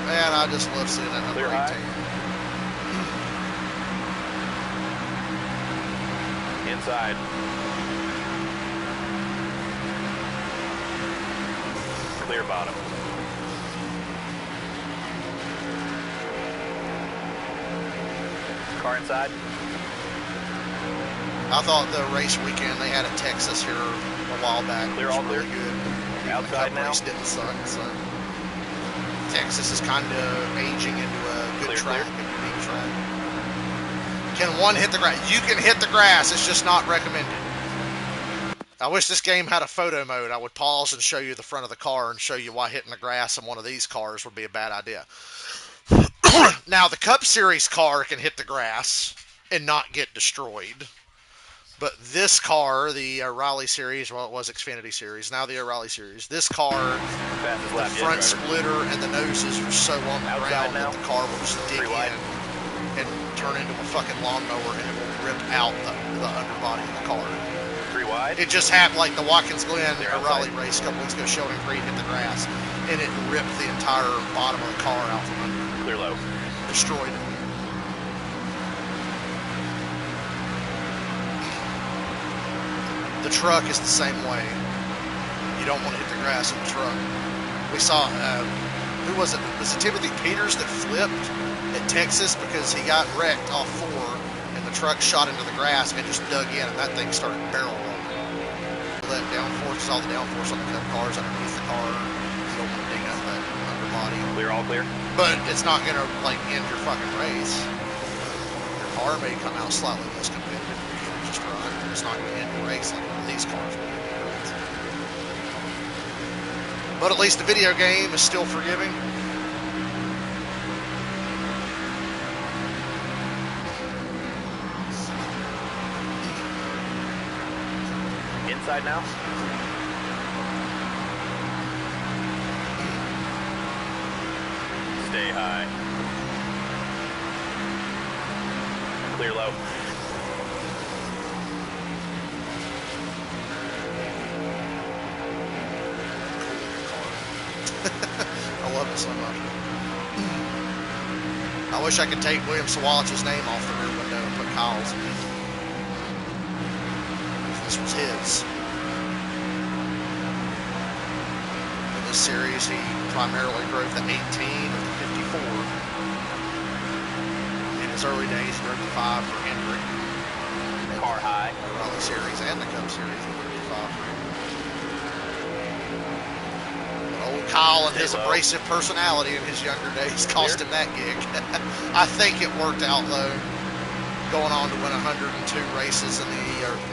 Man, I just love seeing that number 18. Inside. Clear bottom. Car inside. I thought the race weekend they had at Texas here a while back Clear, was all really clear. good. Outside The now. race didn't suck, so Texas is kind of aging into a good Clear, track, a unique track. Can one hit the grass? You can hit the grass. It's just not recommended. I wish this game had a photo mode. I would pause and show you the front of the car and show you why hitting the grass in one of these cars would be a bad idea. Now, the Cup Series car can hit the grass and not get destroyed. But this car, the O'Reilly Series, well, it was Xfinity Series, now the O'Reilly Series, this car, Fastest the lap yet, front driver. splitter and the noses were so on the Outside ground now. that the car will just dig Three wide. in and turn into a fucking lawnmower and it will rip out the underbody of the car. 3 wide. It just happened like the Watkins Glen They're O'Reilly outside. race a couple weeks ago. Sheldon Creed hit the grass and it ripped the entire bottom of the car out from under. Clear low. Destroyed it. The truck is the same way. You don't want to hit the grass in the truck. We saw, who was it? Was it Timothy Peters that flipped at Texas because he got wrecked off 4 and the truck shot into the grass and just dug in and that thing started barrel rolling. That downforce, all the downforce on the Cup cars underneath the car. You don't want to dig out that underbody. Clear, all clear. But it's not going to like end your fucking race. Your car may come out slightly less competitive if you can't just run. It's not going to end your race like one of these cars will. But at least the video game is still forgiving. Inside now. Stay high. Clear low. I love it so much. I wish I could take William Sawalich's name off the rear window and put Kyle's. This was his. In this series, he primarily drove the 18 and the 54. In his early days, he drove the 5 for Hendrick. Car high. The Rowdy Series and the Cup Series, he drove the 5 for Hendrick. Old Kyle and his abrasive personality in his younger days cost him that gig. I think it worked out, though, going on to win 102 races in the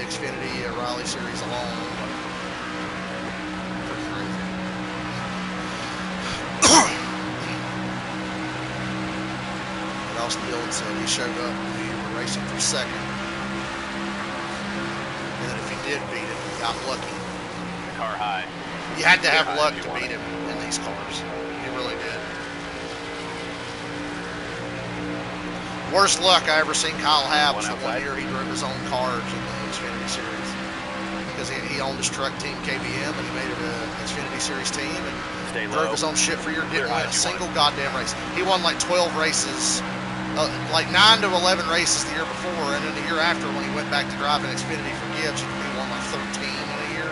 Xfinity O'Reilly Series alone. Pretty crazy. But Austin Dillon said he showed up when we were racing for second. And then if he did beat him, he got lucky. Car high. You had to have high luck if to you want beat him in these cars. You really did. Worst luck I ever seen Kyle have was the one year he drove his own cars in the Xfinity Series. Because he owned his truck team KBM and he made it an Xfinity Series team and drove his own shit for a year. Didn't win a single goddamn race. He won like 12 races, like 9 to 11 races the year before, and then the year after when he went back to driving Xfinity for Gibbs, he won like 13 in a year.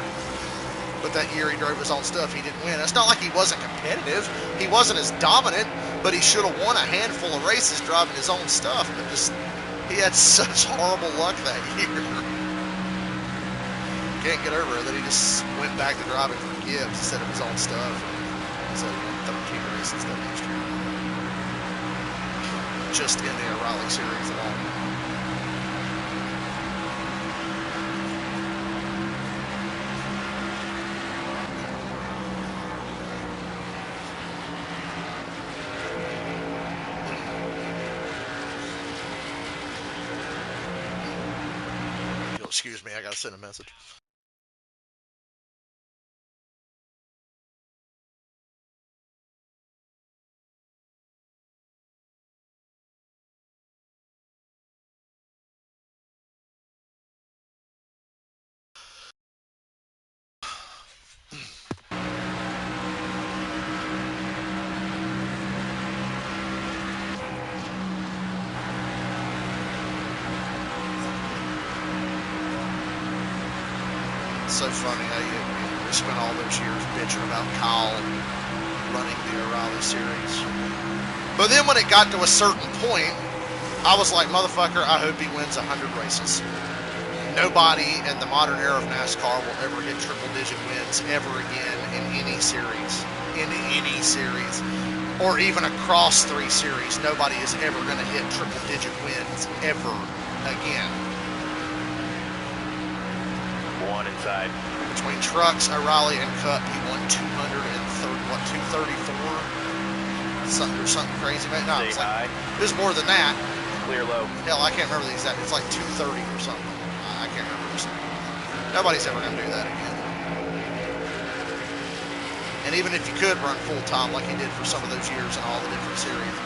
But that year he drove his own stuff, he didn't win. It's not like he wasn't competitive. He wasn't as dominant, but he should have won a handful of races driving his own stuff. But just, he had such horrible luck that year. Can't get over it that he just went back to driving for Gibbs instead of his own stuff. So he won 13 races that next year. Just in the O'Reilly Series alone. Excuse me, I gotta send a message. It's so funny how we spent all those years bitching about Kyle running the O'Reilly series. But then when it got to a certain point, I was like, motherfucker, I hope he wins 100 races. Nobody in the modern era of NASCAR will ever hit triple-digit wins ever again in any series. In any series. Or even across 3 series. Nobody is ever going to hit triple-digit wins ever again. One inside. Between trucks, O'Reilly, and Cup, he won 234? Something crazy. No, Stay high. It was more than that. Clear low. Hell, I can't remember the exact. It's like 230 or something. I can't remember. Nobody's ever going to do that again. And even if you could run full time like he did for some of those years in all the different series,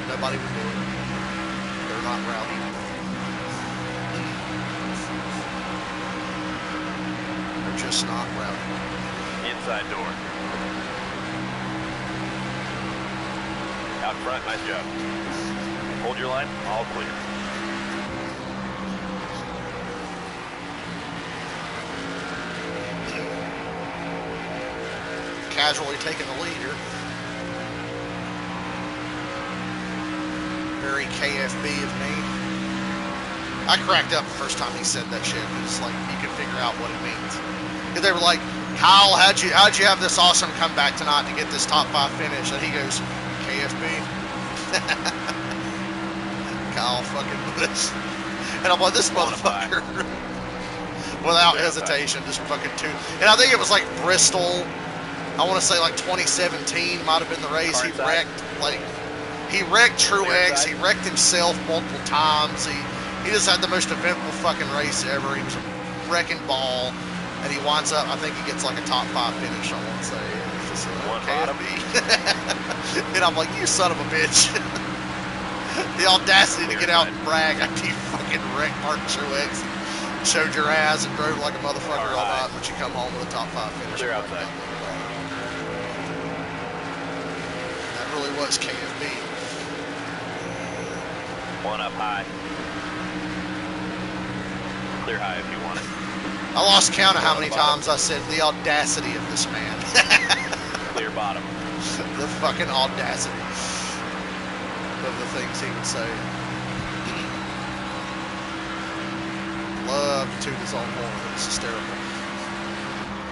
nobody would do it. They're not Rowdy. They're just not Rowdy. Inside door. Out front, nice job. Hold your line, all clear. Casually taking the lead here. Very KFB of me. I cracked up the first time he said that shit. It's like you can figure out what it means. Because they were like, Kyle, how'd you have this awesome comeback tonight to get this top 5 finish? And he goes, KFB. Kyle fucking Busch. And I'm like, this motherfucker. Without hesitation, just fucking two. And I think it was like Bristol. I want to say like 2017 might have been the race. He wrecked Truex. He wrecked himself multiple times. He just had the most eventful fucking race ever. He was a wrecking ball, and he winds up. I think he gets like a top 5 finish. I want to say. It's just One KFB. And I'm like, you son of a bitch. The audacity to get out and brag after you fucking wrecked Martin Truex. Showed your ass and drove like a motherfucker all night, but you come home with a top 5 finish. Clear outside. That really was KFB. One up high. Clear high if you want it. I lost count of how many times I said the audacity of this man. Clear bottom. The fucking audacity of the things he would say. Love to toot his own horn. It's hysterical.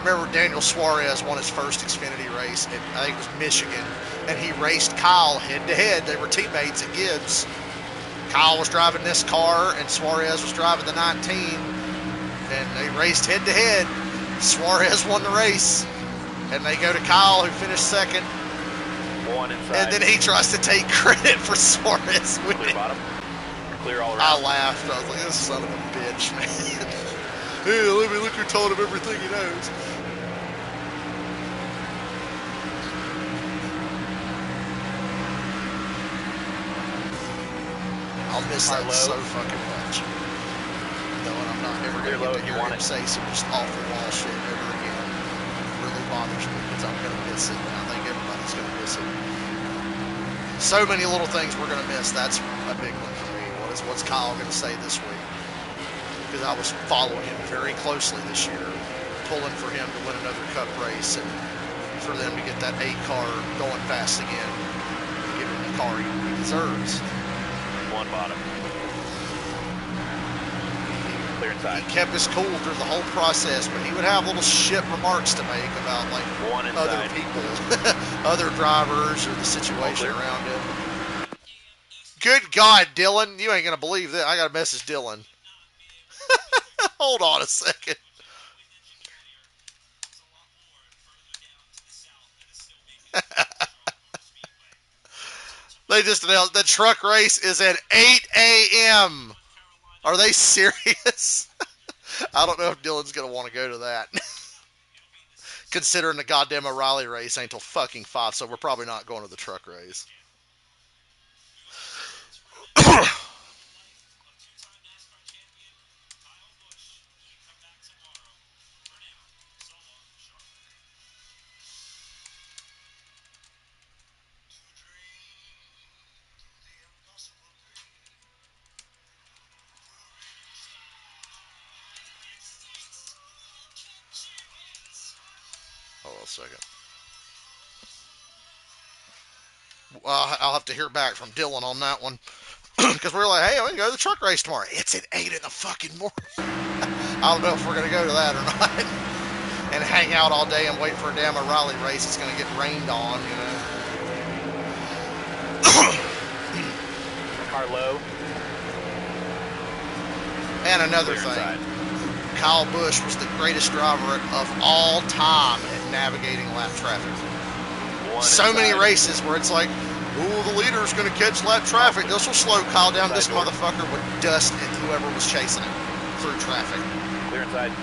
Remember Daniel Suarez won his first Xfinity race at, I think it was Michigan, and he raced Kyle head-to-head. They were teammates at Gibbs. Kyle was driving this car, and Suarez was driving the 19, and they raced head-to-head. Suarez won the race, and they go to Kyle, who finished second. One inside. And then he tries to take credit for Suarez winning. Clear bottom. Clear all around. I laughed. I was like, this son of a bitch, man. Hey, let me look who told him everything he knows. I'll miss that so fucking much. Knowing I'm not ever going to get to hear him say some just awful wall shit ever again. It really bothers me because I'm going to miss it, and I think everybody's going to miss it. So many little things we're going to miss. That's a big one for me. What's Kyle going to say this week? Because I was following him very closely this year, pulling for him to win another Cup race and for them to get that 8 car going fast again, and give him the car he deserves. One bottom. Clear inside. He kept his cool through the whole process, but he would have little shit remarks to make about like other people, other drivers, or the situation around him. Good God, Dylan, you ain't gonna believe that. I gotta message Dylan. Hold on a second. They just announced the truck race is at 8 a.m. Are they serious? I don't know if Dylan's going to want to go to that. Considering the goddamn O'Reilly race ain't till fucking 5, so we're probably not going to the truck race. second. I'll have to hear back from Dylan on that one. Because we were like, hey, I'm going to go to the truck race tomorrow. It's at 8 in the fucking morning. I don't know if we're going to go to that or not. And hang out all day and wait for a damn O'Reilly race. It's going to get rained on, you know. Car low. And another Clear thing. inside. Kyle Busch was the greatest driver of all time at navigating lap traffic. So many races where it's like, oh, the leader's going to catch lap traffic. This will slow Kyle down. This motherfucker would dust at whoever was chasing him through traffic. Clear inside.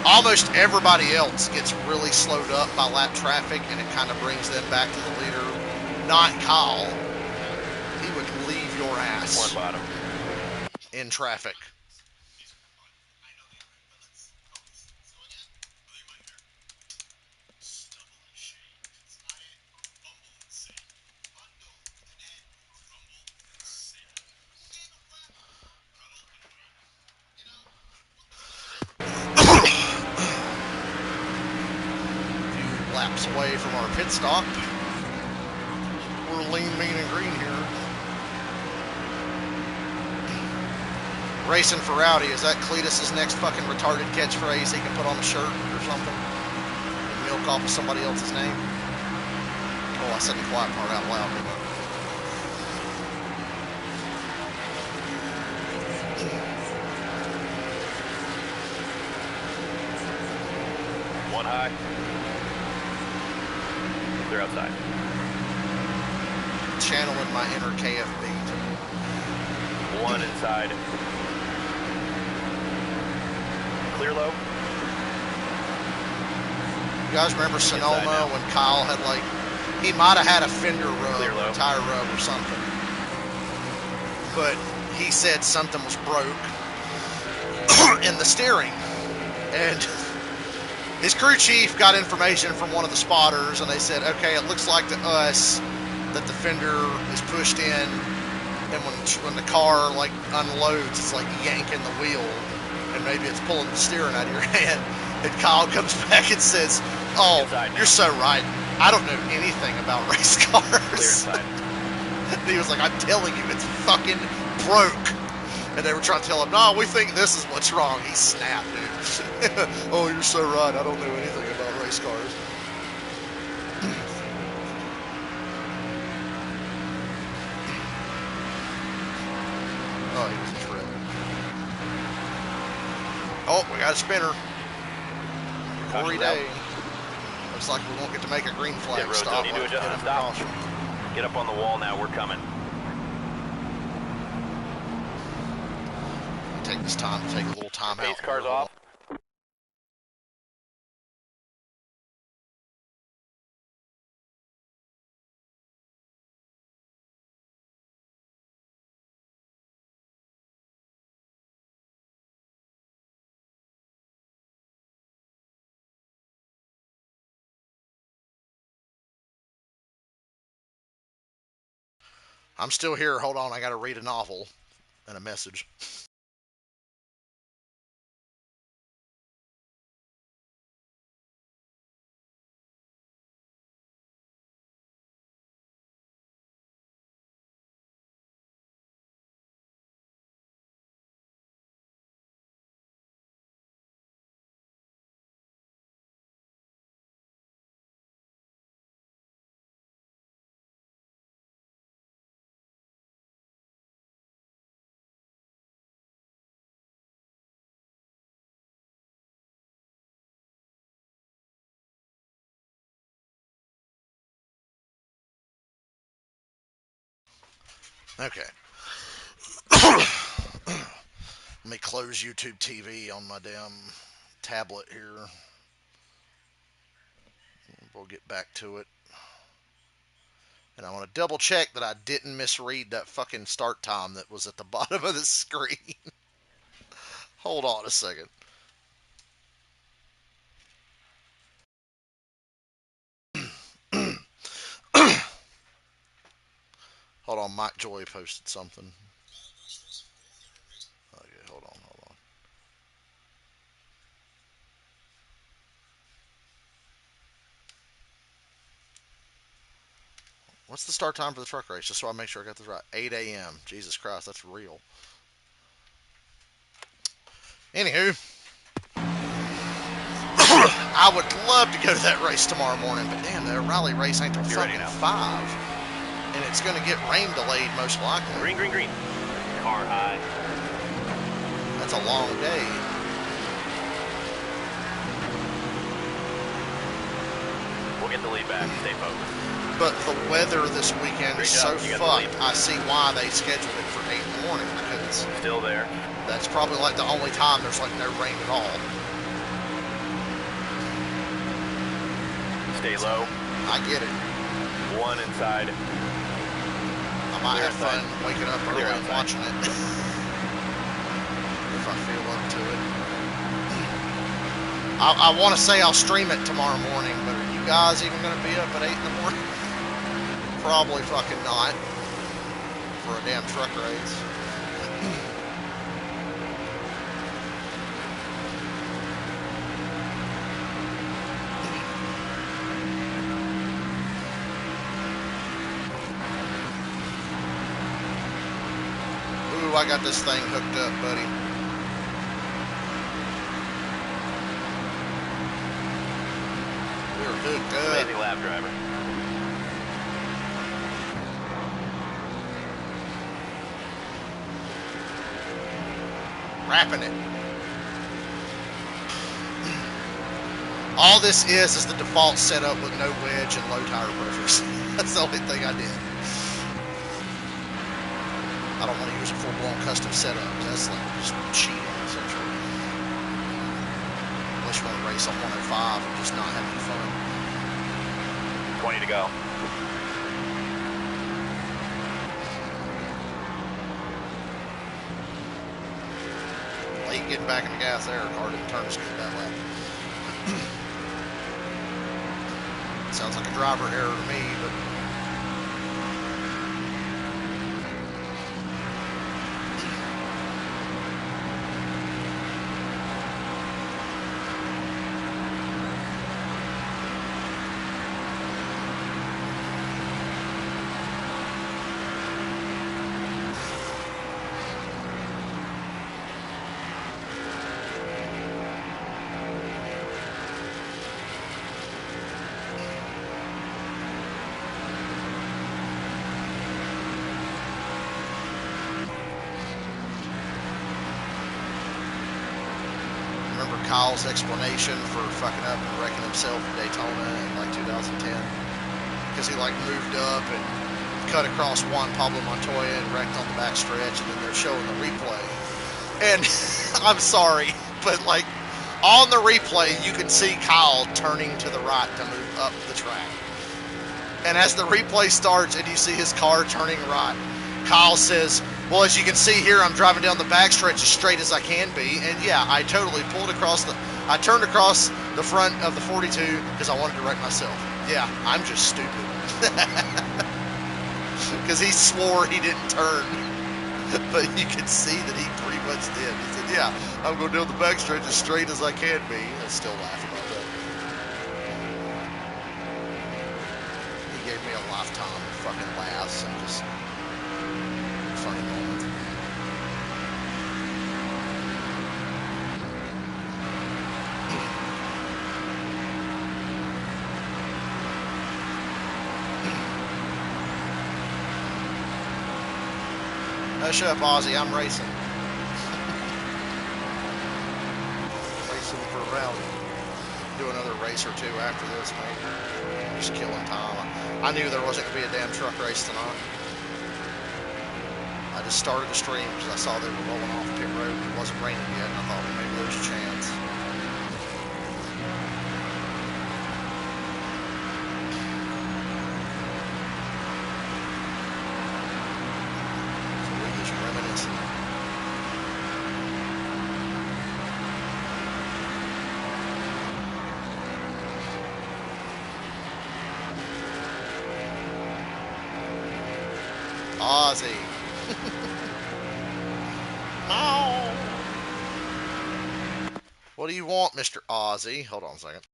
Almost everybody else gets really slowed up by lap traffic, and it kind of brings them back to the leader. Not Kyle. He would leave your ass One bottom. in traffic. Laps away from our pit stop. We're lean, mean, and green here. Racing for Rowdy. Is that Cletus's next fucking retarded catchphrase he can put on a shirt or something? And milk off of somebody else's name? Oh, I said the quiet part out loud. Didn't I? One high. They're outside. Channeling my inner KFB. One inside. Clear low. You guys remember Sonoma when Kyle had like, he might have had a fender rub or a tire rub or something. But he said something was broke in the steering. And his crew chief got information from one of the spotters, and they said, okay, it looks like to us that the fender is pushed in, and when the car like unloads, it's like yanking the wheel, and maybe it's pulling the steering out of your hand. And Kyle comes back and says, oh, you're so right. I don't know anything about race cars. Clear inside. And he was like, I'm telling you, it's fucking broke. And they were trying to tell him, no, we think this is what's wrong. He snapped, dude. Oh, you're so right. I don't know anything about race cars. Oh, he was a trailer. Oh, we got a spinner. Corey Day. Looks like we won't get to make a green flag stop. Don't need to adjust the stop. Get up on the wall now. We're coming. Take this time to take a little time out. Pace car's off. I'm still here. Hold on. I got to read a novel and a message. Okay. Let me close YouTube TV on my damn tablet here. We'll get back to it. And I want to double check that I didn't misread that fucking start time that was at the bottom of the screen. Hold on a second. Hold on, Mike Joy posted something. Okay, hold on. What's the start time for the truck race? Just so I make sure I got this right. 8 a.m. Jesus Christ, that's real. Anywho, I would love to go to that race tomorrow morning, but damn, the rally race ain't till fucking 5. And it's going to get rain delayed most likely. Green, green, green. Car high. That's a long day. We'll get the lead back. Stay focused. But the weather this weekend is so fucked, I see why they scheduled it for 8 in the morning, because still there. That's probably like the only time there's like no rain at all. Stay low. I get it. One inside. I might have fun waking up early and watching it. If I feel up to it. I want to say I'll stream it tomorrow morning, but are you guys even going to be up at 8 in the morning? Probably fucking not. For a damn truck race. Ooh, I got this thing hooked up, buddy. We're hooked up. Amazing lap driver. Wrapping it. All this is the default setup with no wedge and low tire pressures. That's the only thing I did. I don't want to use a full-blown custom setup. That's like just cheating, essentially. Unless you want to race on 105 and just not have any fun. 20 to go. Late getting back in the gas there. Hard to turn as good that way. Sounds like a driver error to me, but Kyle's explanation for fucking up and wrecking himself in Daytona in like 2010, because he like moved up and cut across Juan Pablo Montoya and wrecked on the back stretch, and then they're showing the replay. And I'm sorry, but like on the replay you can see Kyle turning to the right to move up the track. And as the replay starts and you see his car turning right, Kyle says, well, as you can see here, I'm driving down the backstretch as straight as I can be. And yeah, I totally I turned across the front of the 42 because I wanted to wreck myself. Yeah, I'm just stupid. Because he swore he didn't turn. But you could see that he pretty much did. He said, yeah, I'm going down the backstretch as straight as I can be. I still laugh about that. He gave me a lifetime of fucking laughs and just funny moments. Hush up, Ozzy. I'm racing. Racing for Rowdy. Do another race or two after this, maybe. Just killing time. I knew there wasn't going to be a damn truck race tonight. I just started the stream because I saw they were rolling off pit road and it wasn't raining yet, and I thought, well, maybe there's a chance. So we're just reminiscing. Ozzy. No. What do you want, Mr. Ozzy? Hold on a second.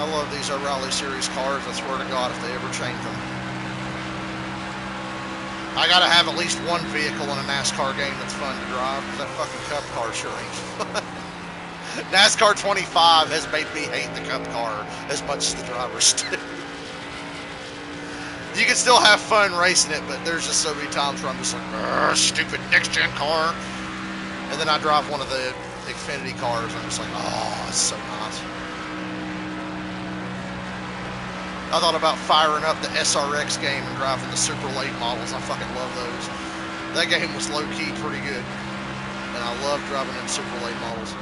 I love these Rally Series cars. I swear to God, if they ever change them. I gotta have at least one vehicle in a NASCAR game that's fun to drive, because that fucking Cup car sure ain't fun. NASCAR 25 has made me hate the Cup car as much as the drivers do. You can still have fun racing it, but there's just so many times where I'm just like, stupid next-gen car. And then I drive one of the Xfinity cars, and I'm just like, oh, it's so nice. I thought about firing up the SRX game and driving the super late models. I fucking love those. That game was low-key pretty good. And I love driving them super late models.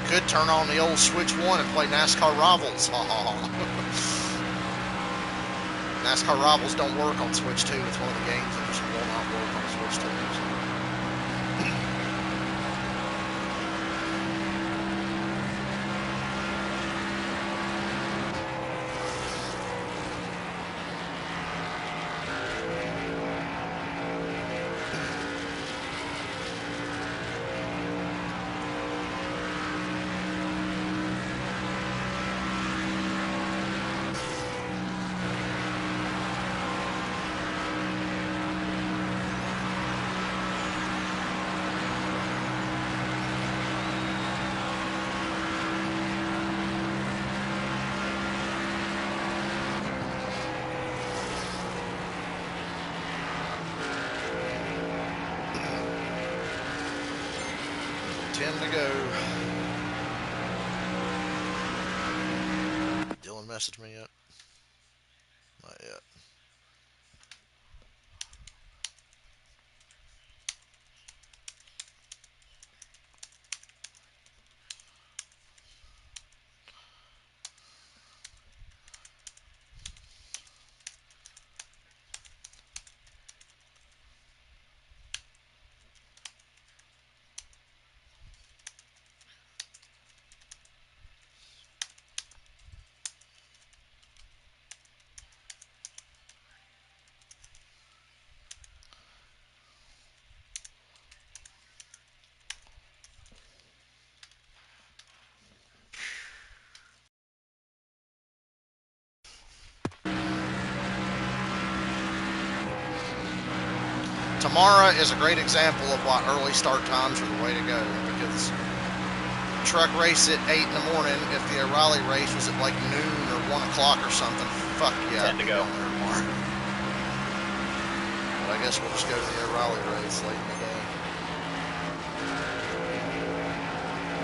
Could turn on the old Switch 1 and play NASCAR Rivals. NASCAR Rivals don't work on Switch 2. It's one of the games that just will not work on Switch 2. To go. Dylan messaged me yet? Not yet. Tomorrow is a great example of why early start times are the way to go, because truck race at 8 in the morning, if the O'Reilly race was at like noon or 1 o'clock or something, fuck yeah, 10 to go. Tomorrow. But I guess we'll just go to the O'Reilly race late in the day.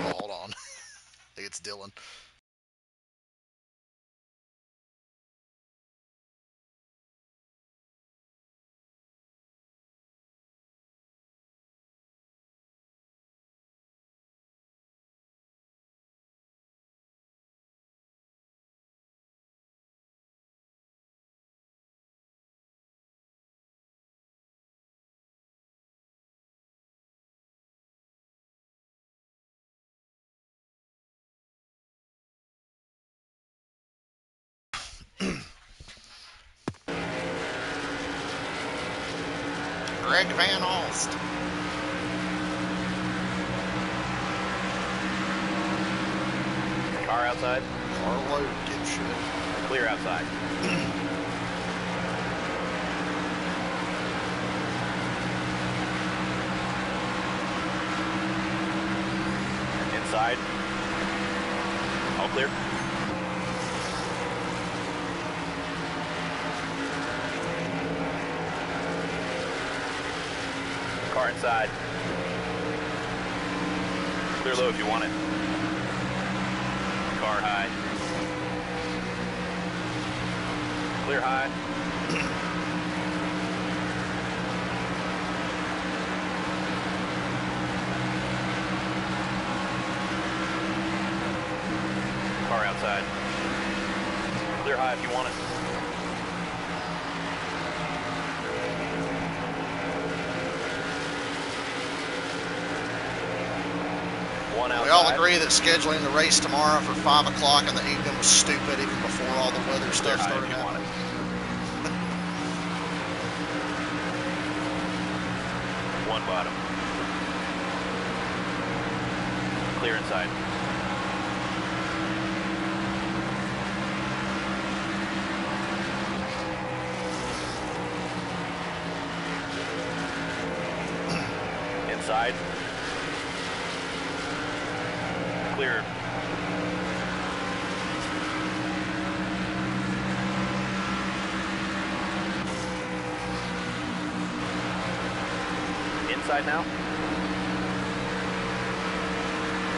Oh, hold on. I think it's Dylan. Greg Van Alst. Car outside. Car loaded, dipshit. Clear outside. Inside. All clear. Car inside. Clear low if you want it. Car high. Clear high. Car outside. Clear high if you want it. We all agree that scheduling the race tomorrow for 5 o'clock in the evening was stupid, even before all the weather stuff started happening. One bottom. Clear inside. Inside. Clear. Inside now.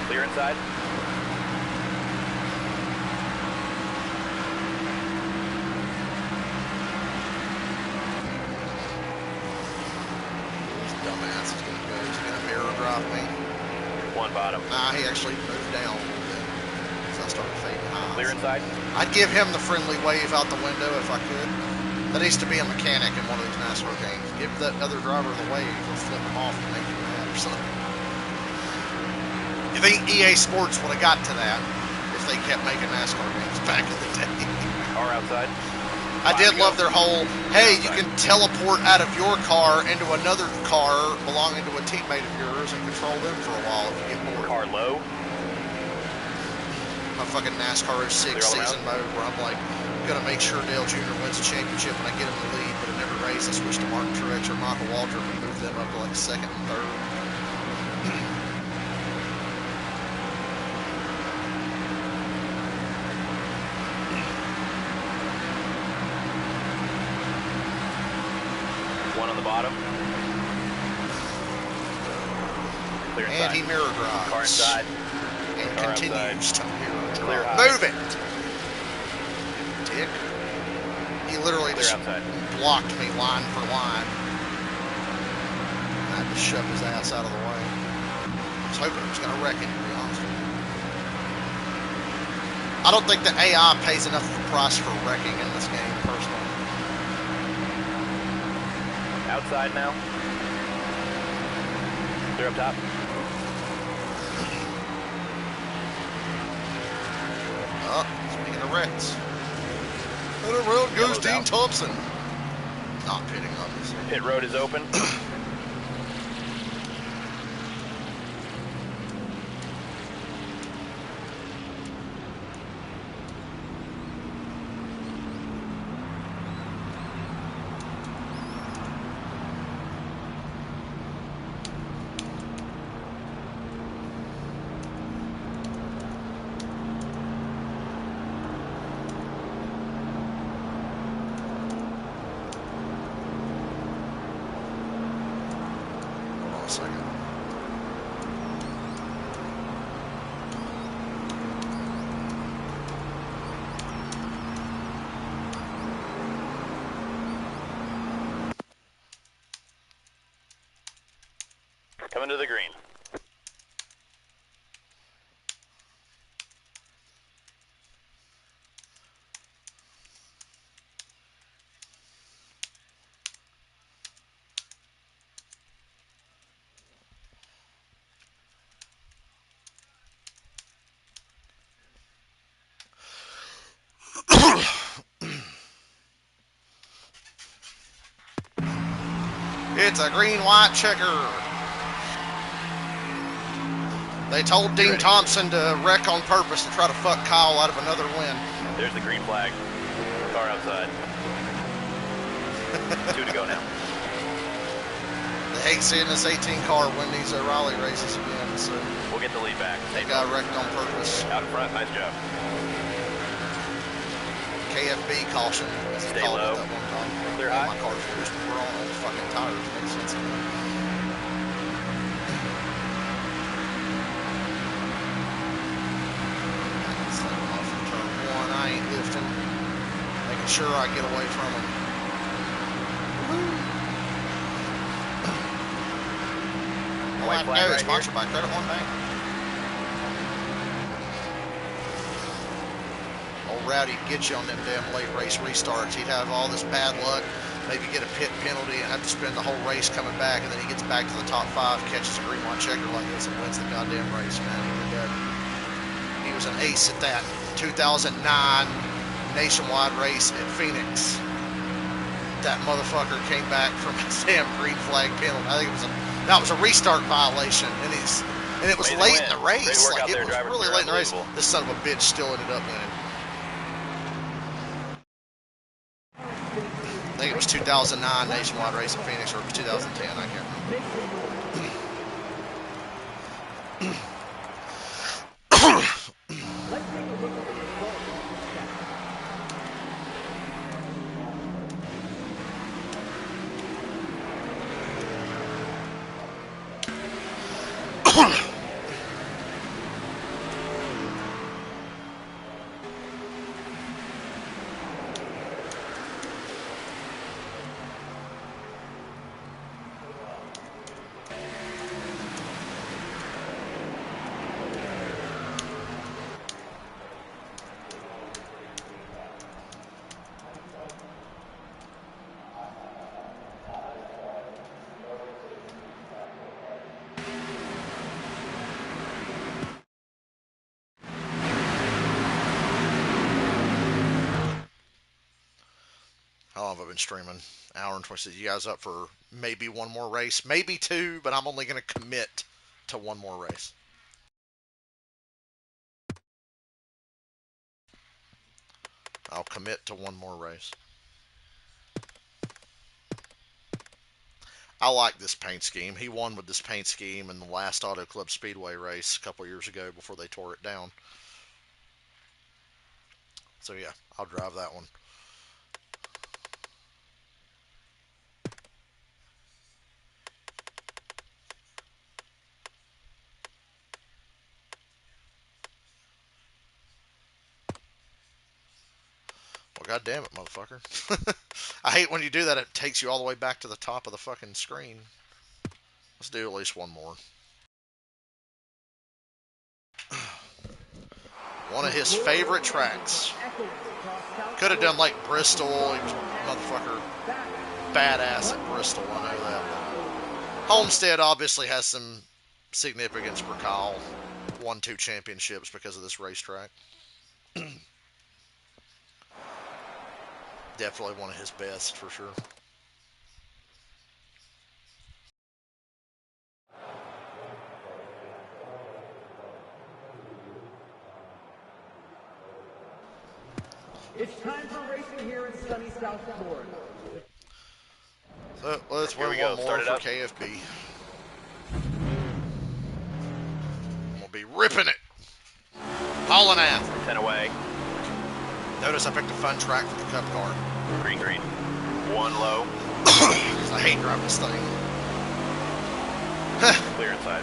Clear inside. This dumbass is gonna go. He's gonna mirror drive me. One bottom. Nah, he actually moved down a little bit. So I started fading high. Clear inside. I'd give him the friendly wave out the window if I could. That needs to be a mechanic in one of these NASCAR games. Give that other driver the wave or flip him off and make him mad or something. You think EA Sports would have got to that if they kept making NASCAR games back in the day? Car outside. I did love their whole, hey, you can teleport out of your car into another car belonging to a teammate of yours and control them for a while if you get bored. Car low. My fucking NASCAR 06 season mode where I'm like, gonna make sure Dale Jr. wins the championship and I get him the lead, but in every race I switch to Martin Truex or Michael Waltrip and move them up to like second and third. One on the bottom. Clear inside. And he mirror drives. Car inside. And Car continues outside. to mirror Clear drive. high. Move it! Dick. He literally Clear just outside. blocked me line for line. I had to shove his ass out of the way. I was hoping it was going to wreck him, to be honest with you. I don't think the AI pays enough of a price for wrecking in this game, personally. Outside now. Clear up top. Speaking of wrecks. And around goes Yellow's Dean out. Thompson. Not pitting, obviously. Pit road is open. Hold on a second. Coming to the green. It's a green-white checker. They told Dean Ready. Thompson to wreck on purpose to try to fuck Kyle out of another win. There's the green flag. Car outside. 2 to go now. They hate seeing this 18 car win these rally races again, so We'll get the lead back. they got wrecked on purpose. Out in front. Nice job. KFB caution. As they Stay called low. it that one time. Clear Yeah, high. my car's finished. We're on all the fucking tires. Makes sense to me. It's like off of turn one. I ain't lifting. Making sure I get away from him. All I White flag know right is sponsored by Credit One Bank. Old Rowdy would get you on them damn late race restarts. He'd have all this bad luck, maybe get a pit penalty and have to spend the whole race coming back, and then he gets back to the top 5, catches a green-white checker like this, and wins the goddamn race, man. He was an ace at that 2009 nationwide race at Phoenix. That motherfucker came back from a damn green flag penalty. I think it was a That was a restart violation, and it was Amazing late win. in the race. Great work Like out it there, was driver. really You're late in the race. unbelievable. This son of a bitch still ended up winning. I think it was 2009 nationwide race in Phoenix, or it was 2010. I can't remember. How long have I been streaming? Hour and 26. You guys up for maybe one more race? Maybe two, but I'm only going to commit to one more race. I'll commit to one more race. I like this paint scheme. He won with this paint scheme in the last Auto Club Speedway race a couple years ago before they tore it down. So yeah, I'll drive that one. Well, god damn it, motherfucker. I hate when you do that. It takes you all the way back to the top of the fucking screen. Let's do at least one more. One of his favorite tracks. Could have done like Bristol. He was motherfucker badass at Bristol. I know that. Homestead obviously has some significance for Kyle. Won 2 championships because of this racetrack. Definitely one of his best for sure. It's time for racing here in sunny South Florida. So let's win one more for KFB. We'll be ripping it. Hauling ass. 10 away. Notice I picked a fun track for the Cup car. Green, green. 1 low. Because I hate driving this thing. Clear inside.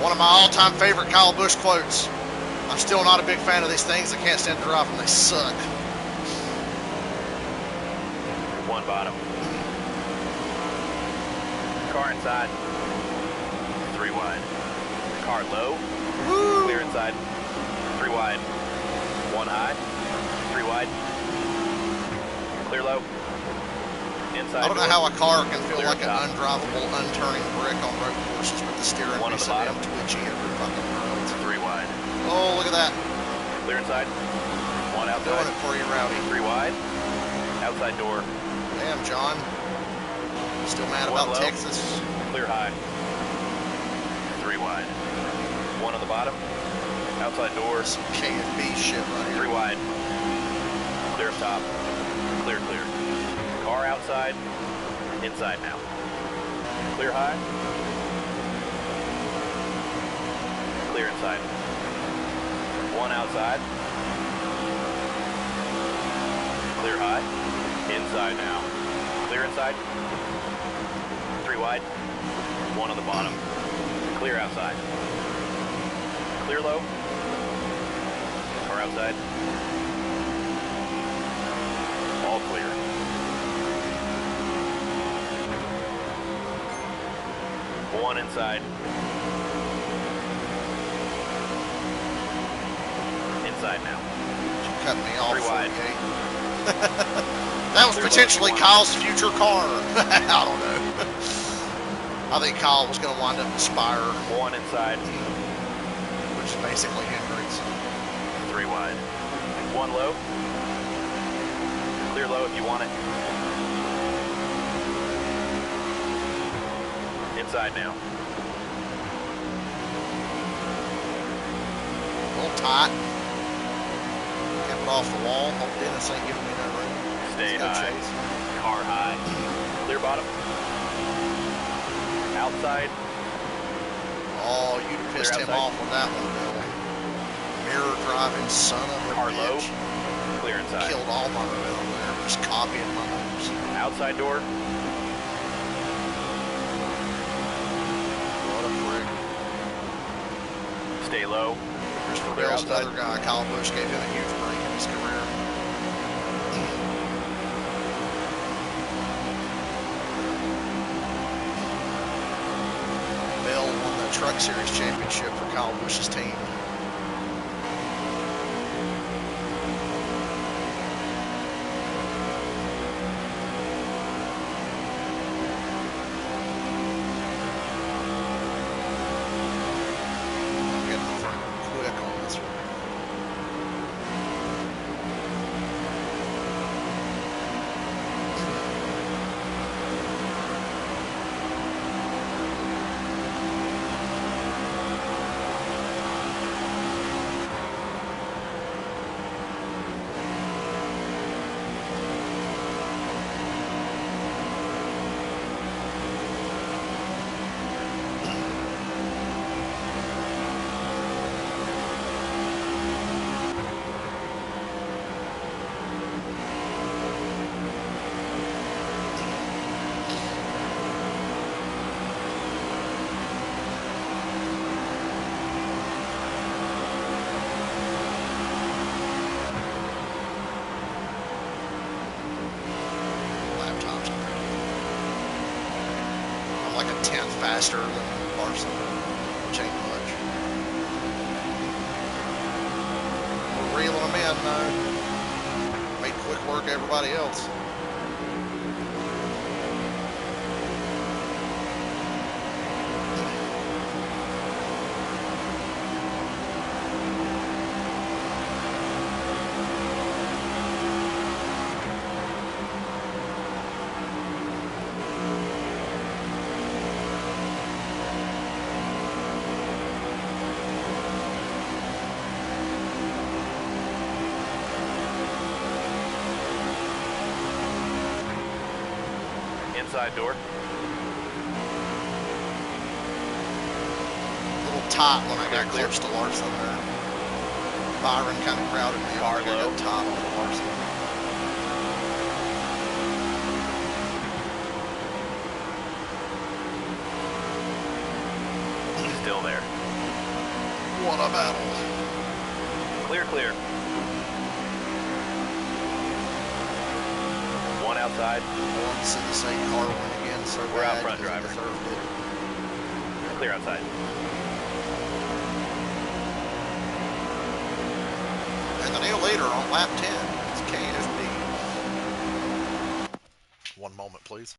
One of my all-time favorite Kyle Busch quotes. I'm still not a big fan of these things. I can't stand to drive them. They suck. 1 bottom. Car inside. 3 wide. Car low. Woo! Clear inside. 3 wide. 1 high. 3 wide. Clear low. Inside. I don't know how a car can feel Clear like an top. undrivable, unturning brick on road courses with the steering One on be the so damn bottom. twitchy every fucking round. 3 wide. Oh, look at that. Clear inside. 1 Doing outside. it for you, Rowdy. 3 wide. Outside door. Damn, John. Still mad 1 about low. Texas. Clear high. 3 wide. 1 on the bottom. Outside door. Some KFB shit right 3 here. wide. Clear up top. Clear, clear. Car outside. Inside now. Clear high. Clear inside. 1 outside. Clear high. Inside now. Clear inside. 3 wide. 1 on the bottom. Clear outside. Clear low. Car outside. All clear. One inside. Inside now. You cut me off. 3 wide. 48. That was Clear potentially low. Kyle's future car. I don't know. I think Kyle was going to wind up in Spire, 1 inside. which is basically Hendricks. 3 wide. 1 low. Clear low if you want it. Inside now. A little tight. Kept it off the wall. Hope Dennis ain't giving me no room. Stay Let's go high. chase. Car high. Clear bottom. Outside. Oh, you'd have pissed him off with that one, Bill. Mirror driving son of a Car low. bitch. Clear inside. Killed all my momentum there. Just copying my moves. Outside door. What a prick. Stay low. Christopher Clear Bell's outside. another guy. Kyle Busch gave him a huge break in his career. Bell won the Truck Series championship for Kyle Busch's team. I'm getting the front quick on this one. Lap times. I'm like a tenth faster than Larson, which ain't much. We're reeling them in though. Made quick work of everybody else. Inside door. A little tight when I got Clear. close to Larson there. Byron kind of crowded me. Car I think I low. got tight on Larson. Still there. What a battle. Clear, clear. One outside. I want to see the same car win again so We're out bad front, because I driver. deserved it. Clear outside. And the nail later on lap 10, it's KSB. One moment, please.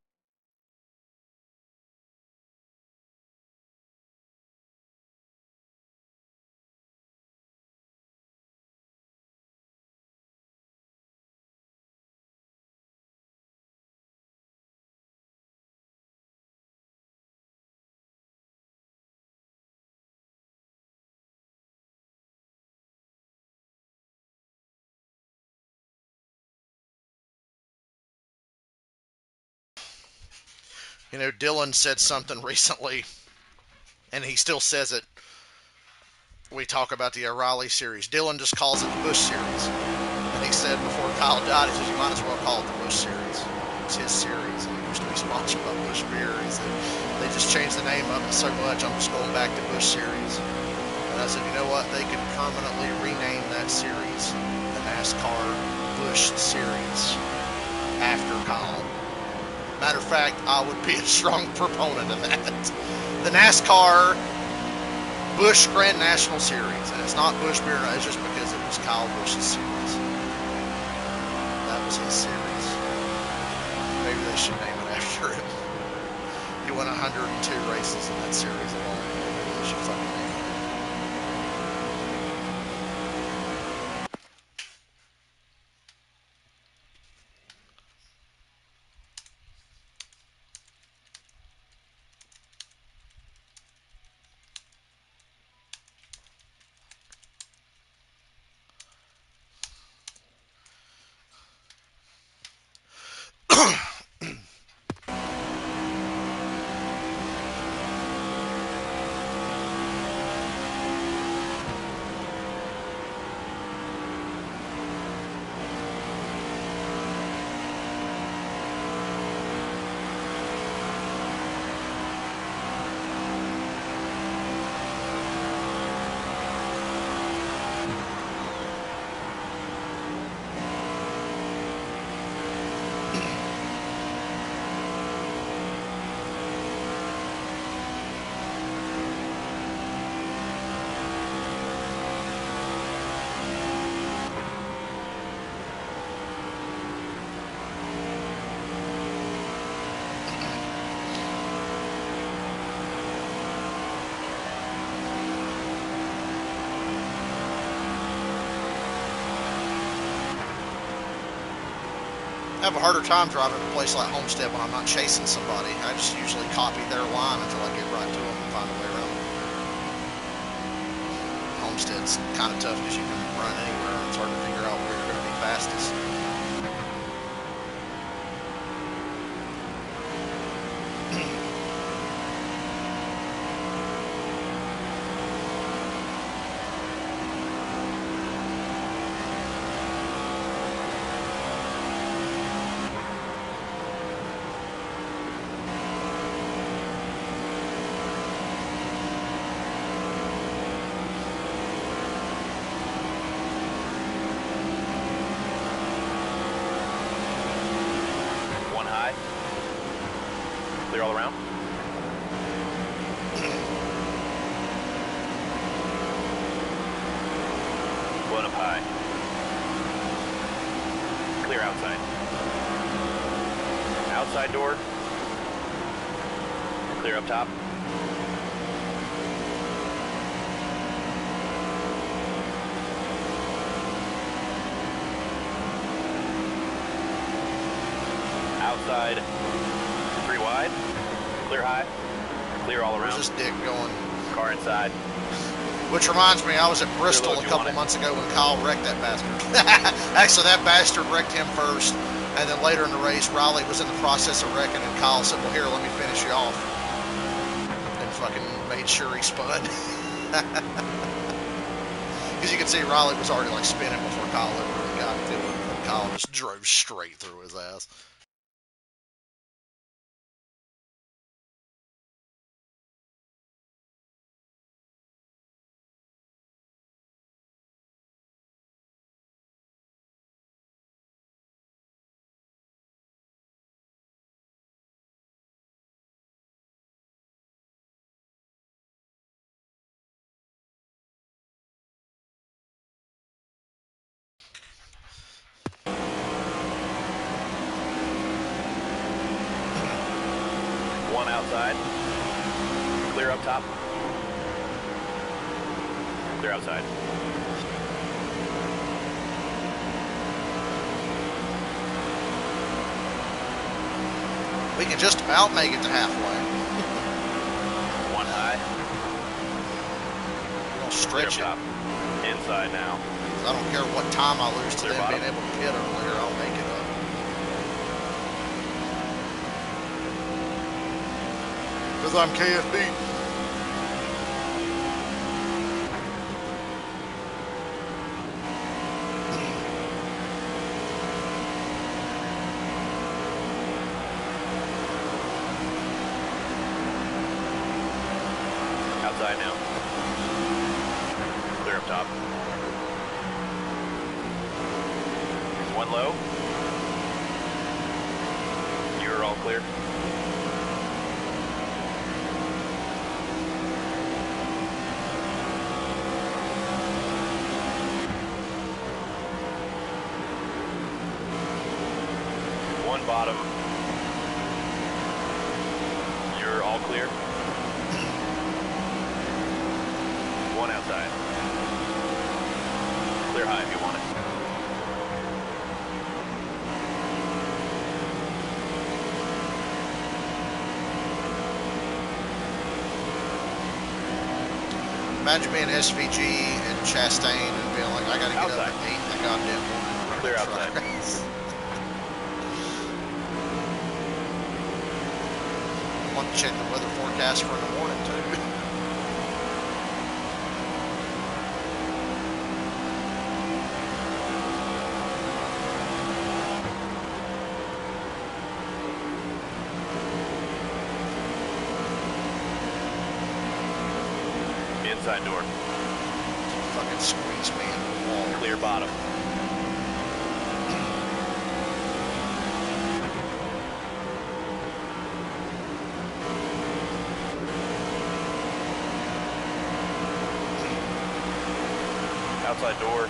You know, Dylan said something recently, and he still says it. We talk about the O'Reilly series. Dylan just calls it the Busch series. And he said before Kyle died, he says, you might as well call it the Busch series. It's his series. And it used to be sponsored by Busch Beer. He said, they just changed the name of it so much, I'm just going back to Busch series. And I said, you know what? They could permanently rename that series the NASCAR Busch series after Kyle. Matter of fact, I would be a strong proponent of that. The NASCAR Busch Grand National Series. And it's not Busch Beer, it's just because it was Kyle Busch's series. That was his series. Maybe they should name it after him. He won 102 races in that series alone. Maybe they should fucking name it. I have a harder time driving a place like Homestead when I'm not chasing somebody. I just usually copy their line until I get right to them and find a way around. Homestead's kind of tough because you can run anywhere. It's hard to figure out where you're going to be fastest. Clear all around. One up high. Clear outside. Outside door. Clear up top. Outside. 3 wide. Clear high. Clear all around. Where's this dick going? Car inside. Which reminds me, I was at Bristol a couple months ago when Kyle wrecked that bastard. Actually, that bastard wrecked him first, and then later in the race, Riley was in the process of wrecking, and Kyle said, well, here, let me finish you off. And fucking made sure he spun. Because you could see Riley was already like spinning before Kyle ever really got to it, and Kyle just drove straight through his ass. One outside. Clear up top. Clear outside. We can just about make it to halfway. One high. We'll stretch it. Inside now. I don't care what time I lose to them being able to pit earlier, I'll make it up. Because I'm KFB. Outside now. Clear up top. One low. You're all clear. One bottom. You're all clear. One outside. Clear high if you want it. Imagine being SVG and Chastain and being like, I gotta get outside. up at 8 in the goddamn morning. Clear outside. I want to check the weather forecast for in the morning too. Inside door. Fucking squeeze me into the wall. Clear bottom. Outside door.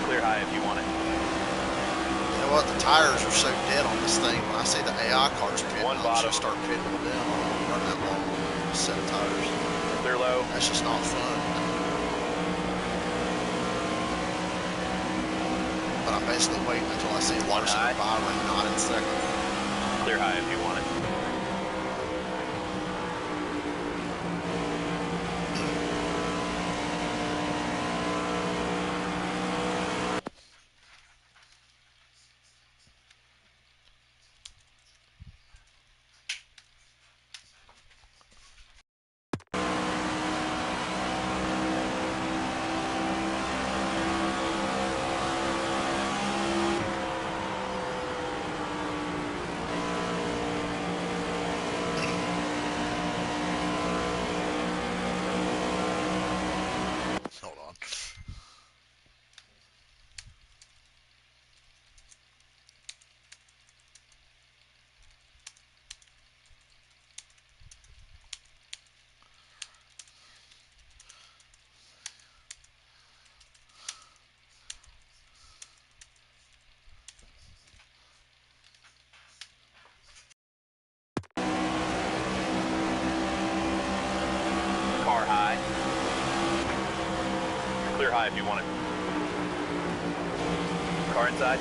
Clear high if you want it. You know what? The tires are so dead on this thing. When I say the AI cars pitting, One I'll bottom. just start pitting with them. I don't run that long set of tires. Clear low. That's just not fun. But I'm basically waiting until I see Larson or Byron not in second. Clear high if you want it. Hold on. Car high. Clear high if you want it. Car inside.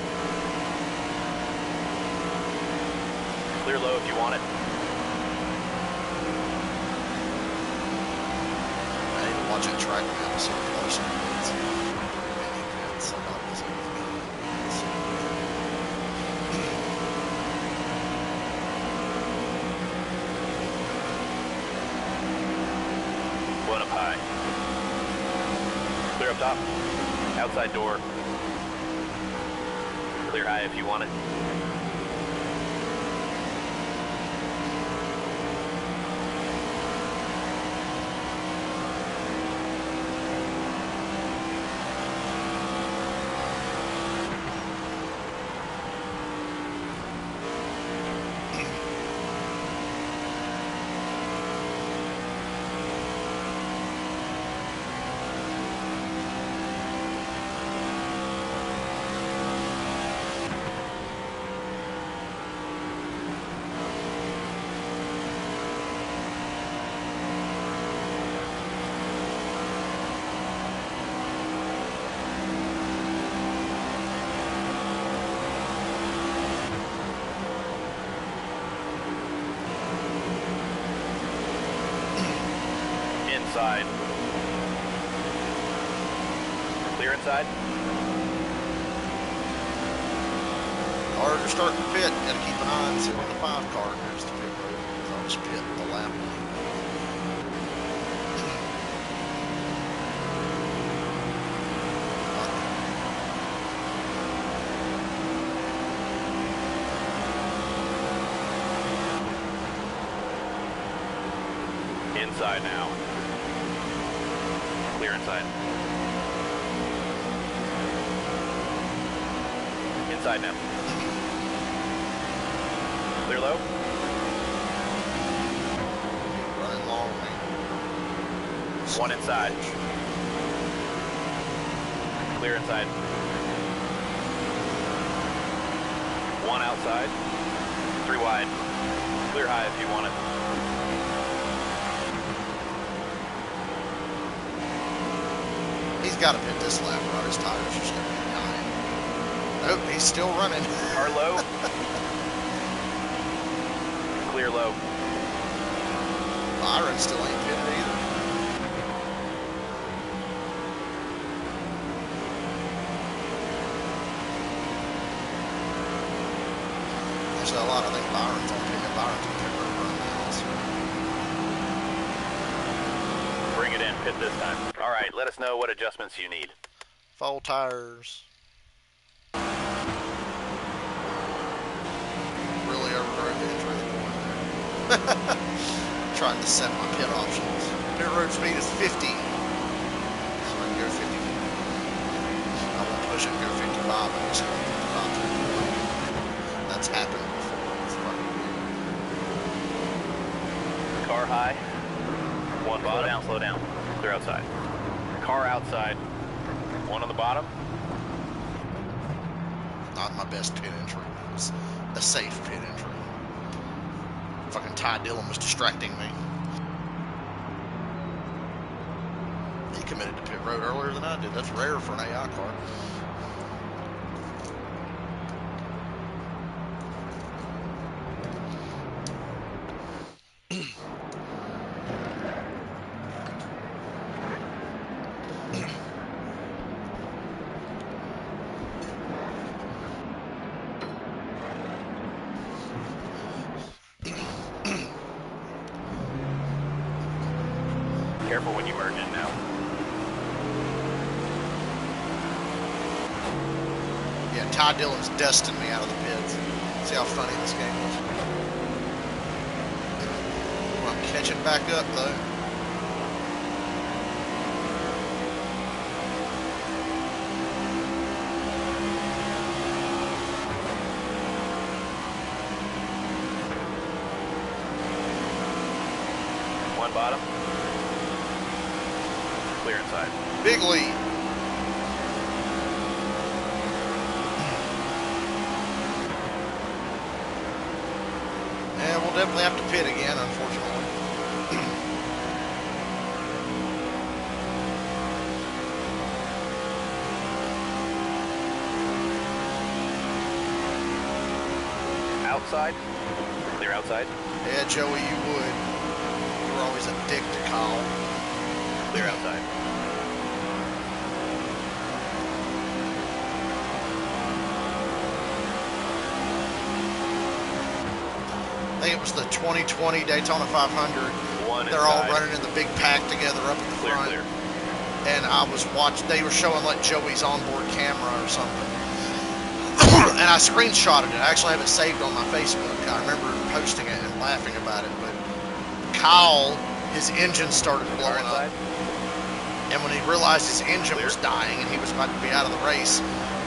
Clear low if you want it. I need to watch that track now, so Larson is many events. I thought it was One up high. Clear up top. Outside door. Clear high if you want it. Inside. Clear inside. Cars are starting to pit. Gotta keep an eye and see when the 5 car goes to pit road. I'll just pit the lap. Inside now. Clear inside. Inside now. Clear low. Running long, man. One inside. Clear inside. One outside. 3 wide. Clear high if you want it. He's got to pit this lap, or his tires are just going to be dying. Nope, he's still running. Car low. Clear low. Byron still ain't pitted either. There's a lot. I think Byron's on pit. Byron's on pit road run now. So. Bring it in. Pit this time. All right, let us know what adjustments you need. Full tires. Really overrode the entry of the corner there. Trying to set my pit options. Pit road speed is 50. So I can go 50. I won't push it and go 55. I'm just going 55. That's happened before. It's fucking weird. Car high. One bottom. Slow down. Clear outside. Car outside. One on the bottom. Not my best pit entry. It was a safe pit entry. Fucking Ty Dillon was distracting me. He committed to pit road earlier than I did. That's rare for an AI car. Careful when you merge in now. Yeah, Todd Dillon's destined me out of the pits. See how funny this game is. Well, I'm catching back up though. One bottom. Clear inside. Big lead. Yeah, we'll definitely have to pit again, unfortunately. Outside. Clear outside. Yeah, Joey, you would. You were always a dick to Kyle. Clear outside. I think it was the 2020 Daytona 500. One They're all inside. running in the big pack together up at the Clear, front. clear. And I was watching, they were showing like Joey's onboard camera or something. And I screenshotted it. I actually have it saved on my Facebook. I remember posting it and laughing about it. But Kyle, his engine started blowing up. And when he realized his engine was dying and he was about to be out of the race,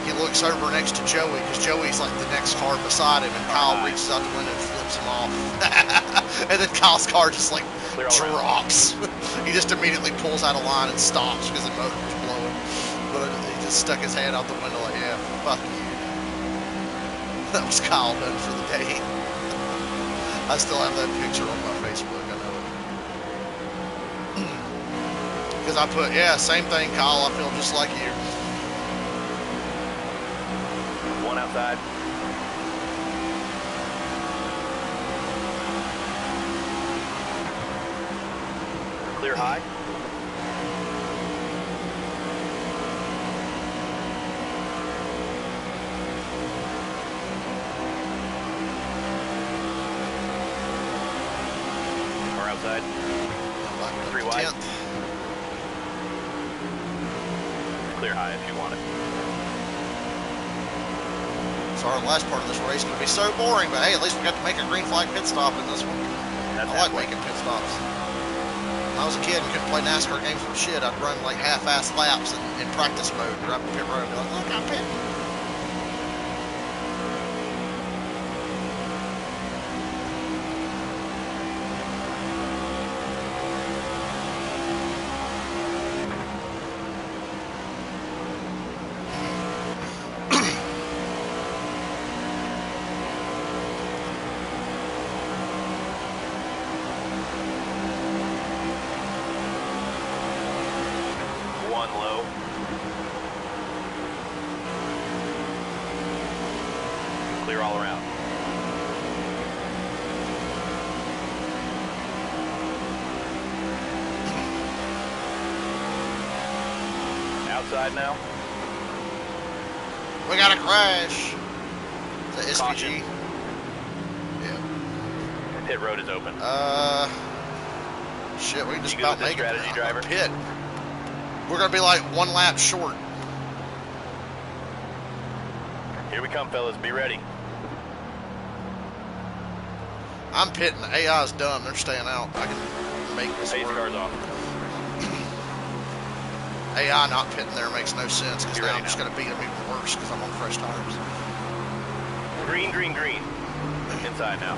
he looks over next to Joey because Joey's like the next car beside him, and Kyle reaches out the window and flips him off. And then Kyle's car just like drops. He just immediately pulls out of line and stops because the motor was blowing. But he just stuck his hand out the window like, yeah, fuck you. That was Kyle done for the day. I still have that picture on my Facebook, I know it. Because I put, yeah, same thing, Kyle, I feel just like you. One outside. Clear high. Or outside. Three wide. 10th. Clear high if you want it. Sorry, the last part of this race is going to be so boring, but hey, at least we got to make a green flag pit stop in this one. That's I like halfway. making pit stops. When I was a kid and couldn't play NASCAR games for shit, I'd run like half-ass laps in practice mode, drive the pit road and be like, look, I'm pitting. One low. Clear all around. Outside now. We got a crash. Is that Caution. SVG? Yeah. Pit road is open. Shit, we can just You good about with this make it. strategy, driver? Pit. We're going to be like one lap short. Here we come, fellas. Be ready. I'm pitting. The AI's dumb. They're staying out. I can make this Pace work. cars off. AI not pitting there makes no sense because You now ready I'm just now? going to beat them even worse because I'm on fresh tires. Green, green, green. Inside now.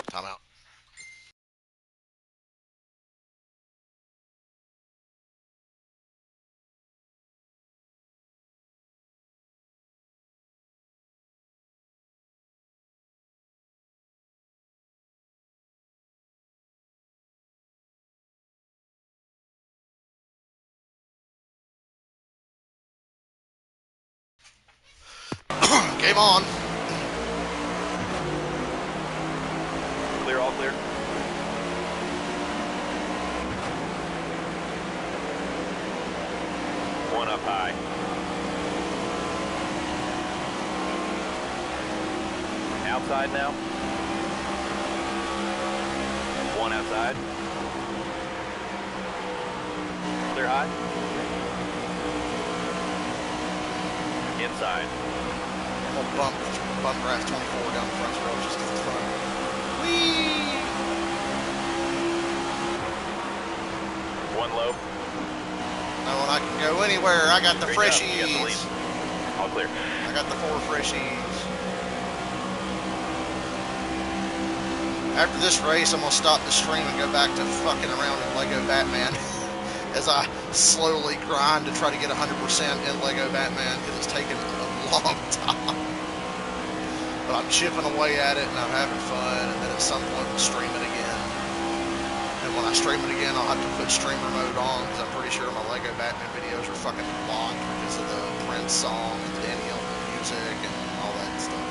Time out. Game on. Clear, all clear. One up high. Outside now. One outside. Clear high. Inside. I'm gonna bump grass 24 down the front row just to the front. Whee! One low. Knowing I can go anywhere. I got the Great job. freshies. You got the lead. All clear. I got the 4 freshies. After this race, I'm gonna stop the stream and go back to fucking around in Lego Batman as I slowly grind to try to get 100% in Lego Batman because it's taken a long time. But I'm chipping away at it and I'm having fun, and then at some point we'll stream it again. And when I stream it again, I'll have to put streamer mode on because I'm pretty sure my Lego Batman videos are fucking blocked because of the Prince song and the Danny Elfman music and all that stuff.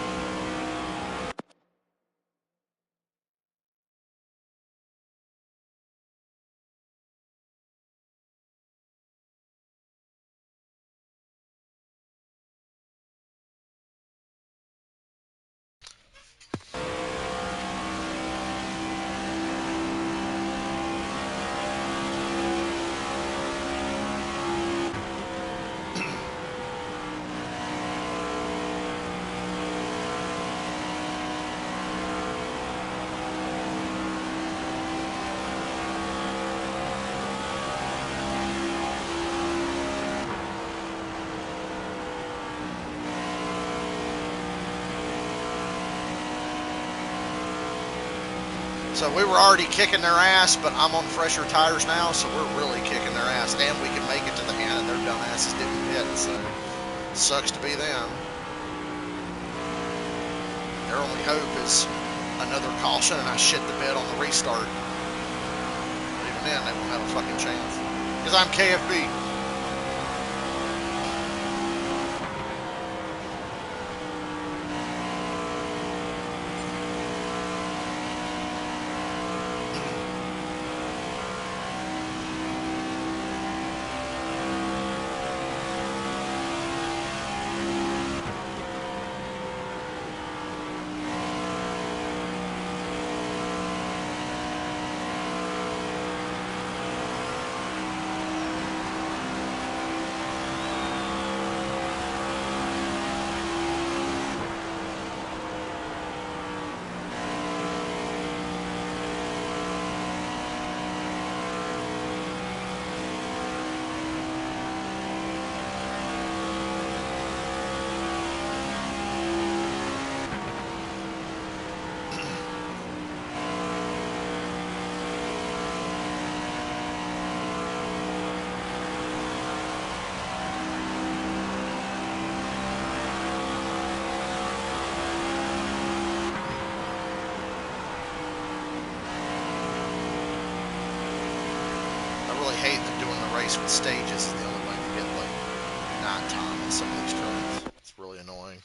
So we were already kicking their ass, but I'm on fresher tires now, so we're really kicking their ass. And we can make it to the end, and their dumbasses didn't hit, so sucks to be them. Their only hope is another caution, and I shit the bed on the restart. But even then, they won't have a fucking chance. Because I'm KFB. Hate that doing the race with stages is the only way to get like nighttime on some of these tracks. It's really annoying.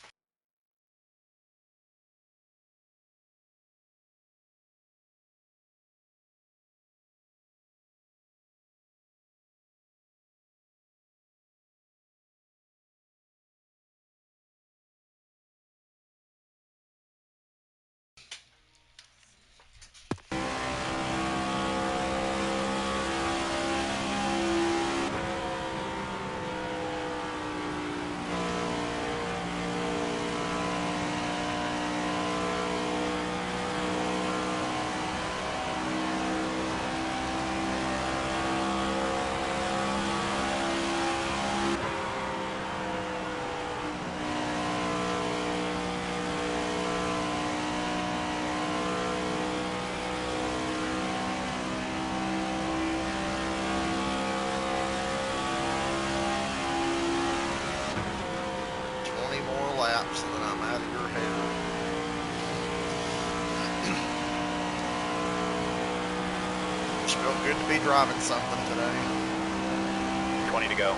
Laps and then I'm out of your hair. Just felt good to be driving something today. 20 to go.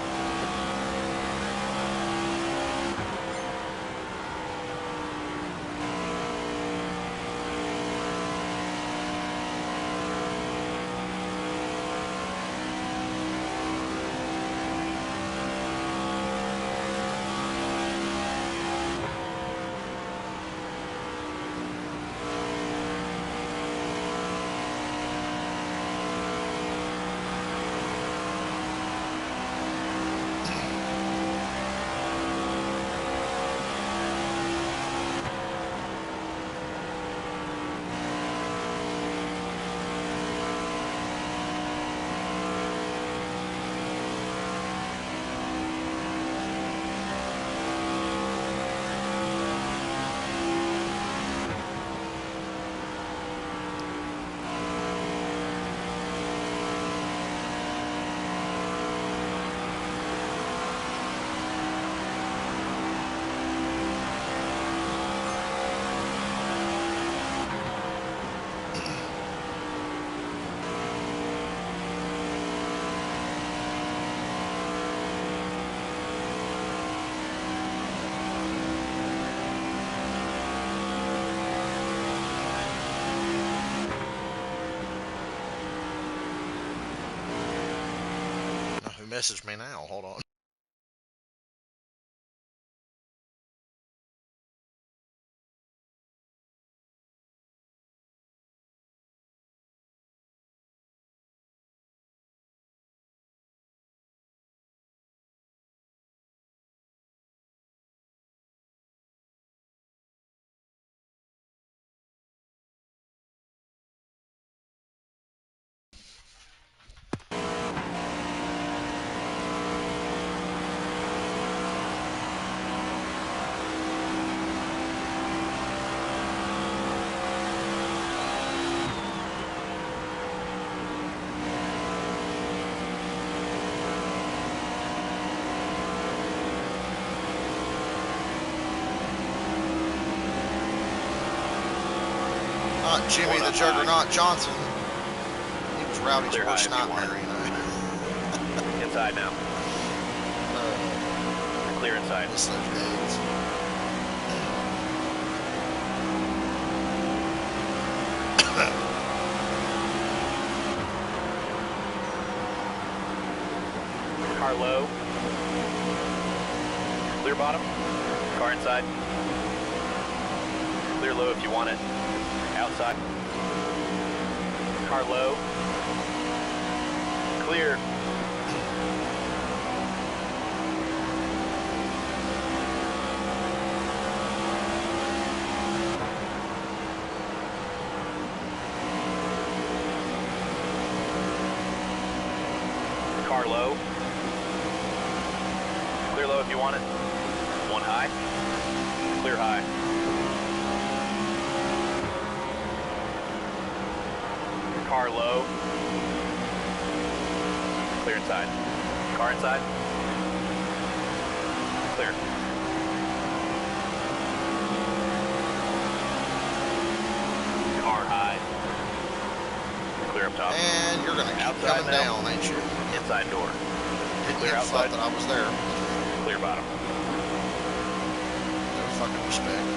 message me now. Hold on. Not Jimmy the Juggernaut Johnson. He was Rowdy's worst nightmare, you know. Inside now. Clear inside. Miss those days. Car low. Clear bottom. Car inside. Clear low if you want it. Outside. Car low. Clear. Car low. Clear low if you want it. One high. Clear high. Car low. Clear inside. Car inside. Clear. Car high. Clear up top. And you're going to keep Outside coming now. down, ain't you? Inside door. Didn't Clear even outside. thought that I was there. Clear bottom. No fucking respect.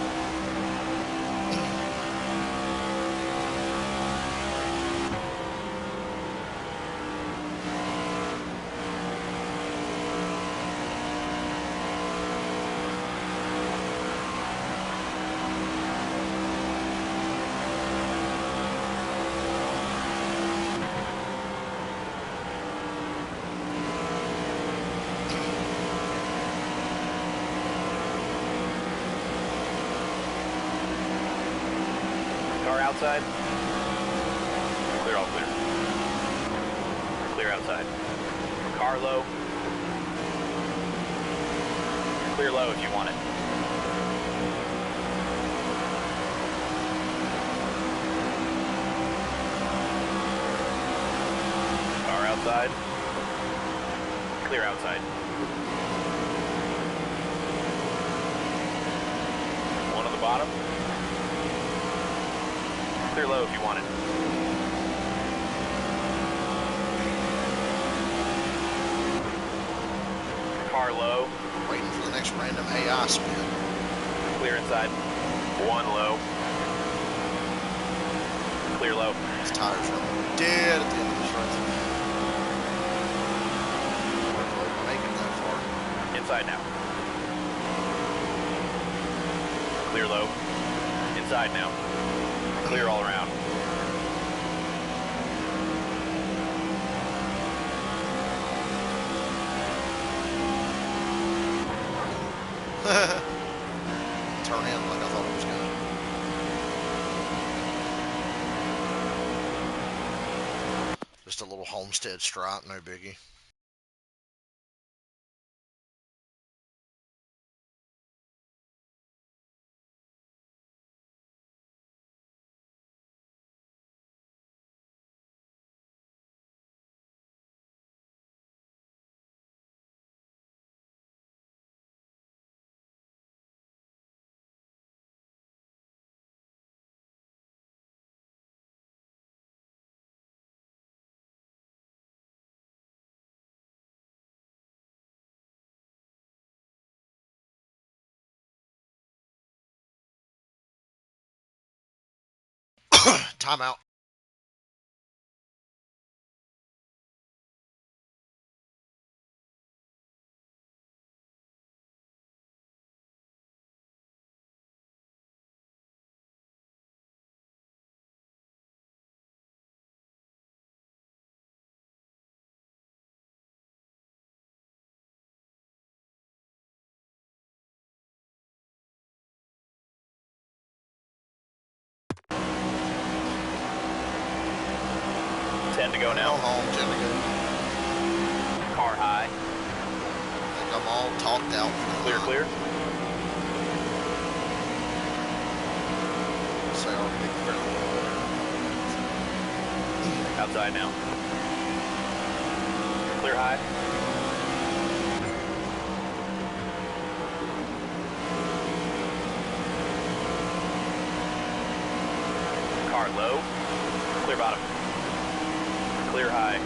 Car outside. Clear, all clear. Clear outside. Car low. Clear low if you want it. Car outside. Clear outside. One on the bottom. Clear low if you want it. Car low. Waiting for the next random AI spin. Clear inside. One low. Clear low. His tires are dead at the end of this run. We're making that far. Inside now. Clear low. Inside now. Clear all around. Turn in like I thought it was gonna. Just a little homestead stripe, no biggie. Timeout. 10 to go Go now. home, 10 to go. Car high. I think I'm all talked out. Clear, clear. Say already clear. Outside now. Clear high. Car low. Clear bottom. Clear high.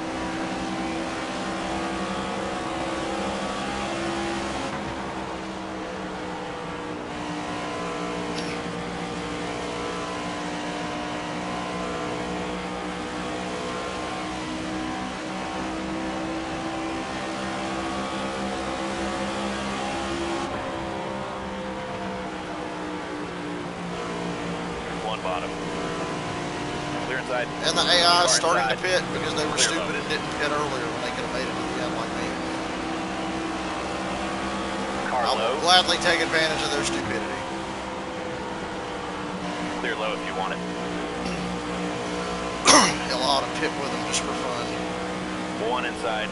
One bottom. Clear inside. And the AI is Car starting inside. to pit because they were Clear stupid low. and didn't pit earlier when they could have made it to the end like me. Car I low. will gladly take advantage of their stupidity. Clear low if you want it. Hell, I ought to pit with them just for fun. One inside.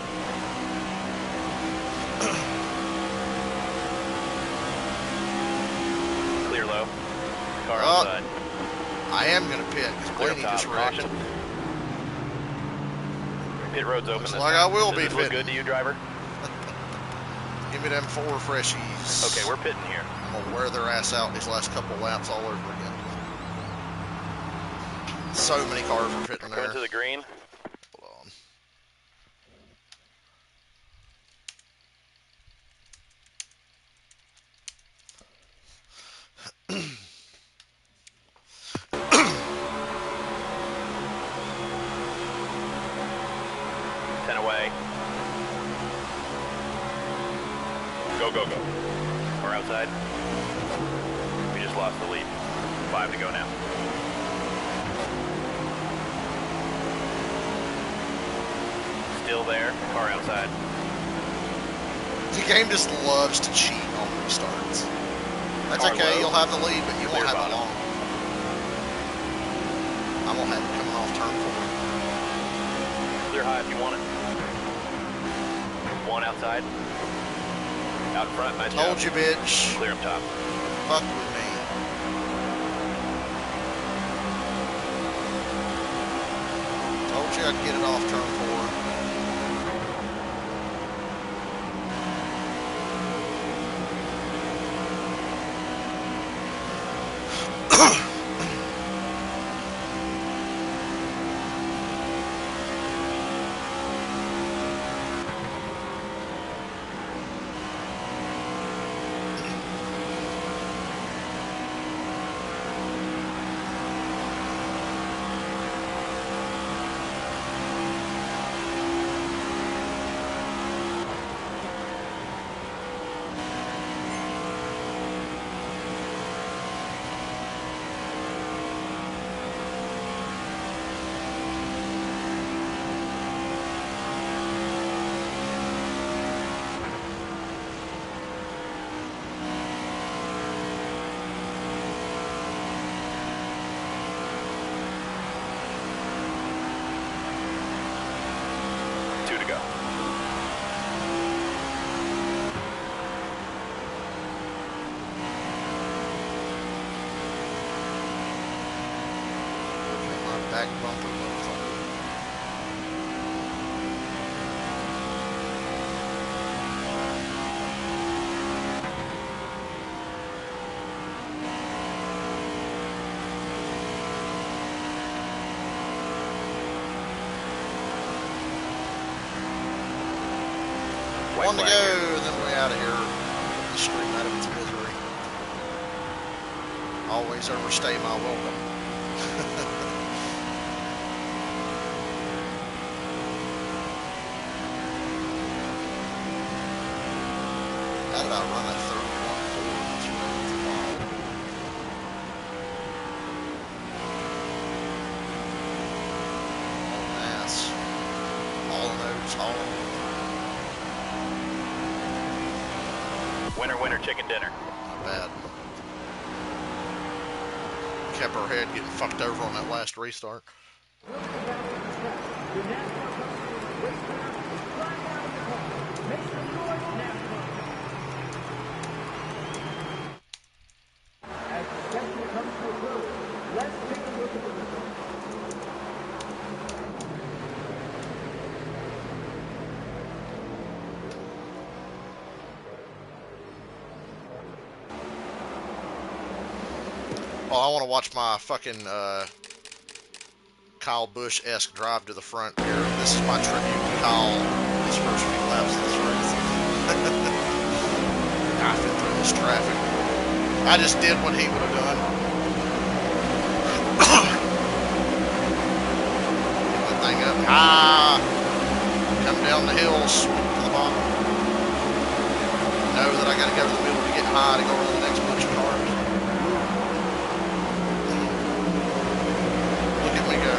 Clear low. Car Oh. outside. I am going to pit because Clear Blaney top. just wrecked. Caution. Pit road's open. Looks this like time. I will Does be this look pitting. good to you, driver? Give me them 4 freshies. Okay, we're pitting here. I'm going to wear their ass out these last couple laps all over again. So many cars are pitting there. Coming to the green. Hold on. Away. Go, go, go. We're outside. We just lost the lead. 5 to go now. Still there. Car outside. The game just loves to cheat on restarts. That's Car okay, low. you'll have the lead, but you won't Clear have it bottom. long. I'm going to have it coming off turn 4. Clear high if you want it. One outside. Out front, nice job. Told you, bitch. Clear up top. Fuck with me. Told you I'd get it off turn 4. Back bumper, motherfucker. One to go, then we're out of here. Get the stream out of its misery. Always overstay my welcome. How did I run that 31.4? That's right. Wow. All mass. All notes, all Winner, winner, chicken dinner. not bad. Kept our head getting fucked over on that last restart. Welcome back to the track. The NASCAR comes to the race winner is climbing out of the car. Make some noise, NASCAR. As the session comes to a close, let's take a look at the results. Oh, I want to watch my fucking Kyle Busch-esque drive to the front here. This is my tribute to Kyle, his first few laps of this race. Knifing through this traffic. I just did what he would have done. Get that thing up high. Come down the hills to the bottom. Know that I got to go to the middle to get high to go around the next bunch of cars. Look at me go.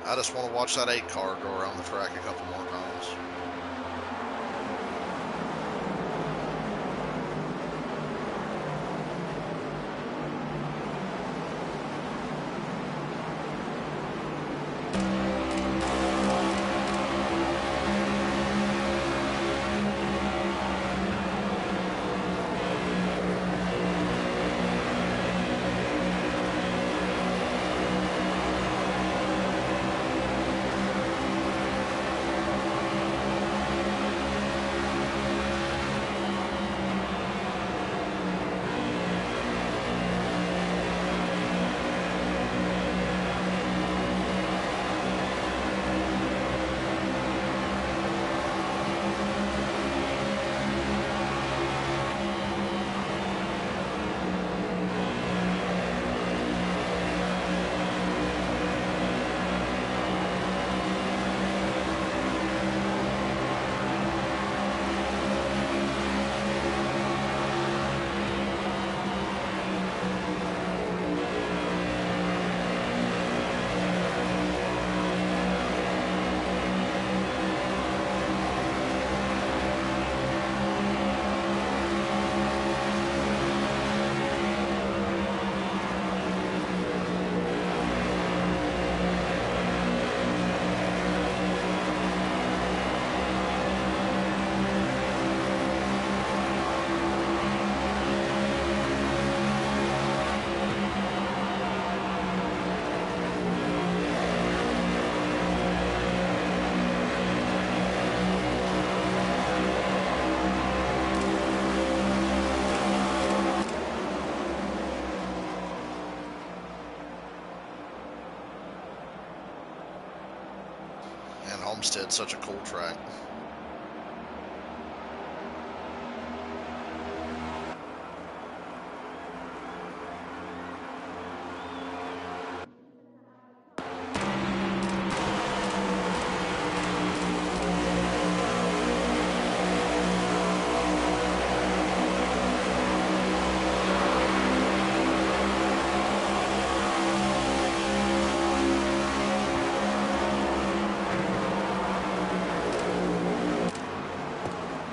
I just want to watch that 8 car go around the track a couple more times. Homestead's such a cool track.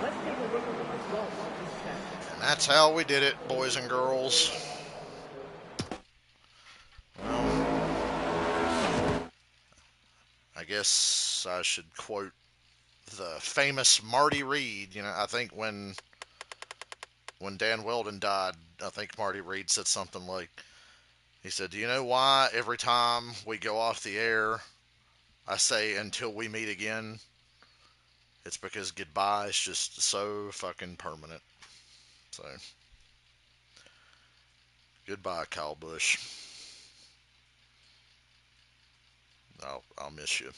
Let's take a look at the results of this test. And that's how we did it, boys and girls. Well, I guess I should quote the famous Marty Reed. You know, I think when Dan Weldon died, I think Marty Reed said something like, he said, "Do you know why every time we go off the air, I say until we meet again? It's because goodbye is just so fucking permanent." So, goodbye, Kyle Busch. I'll miss you.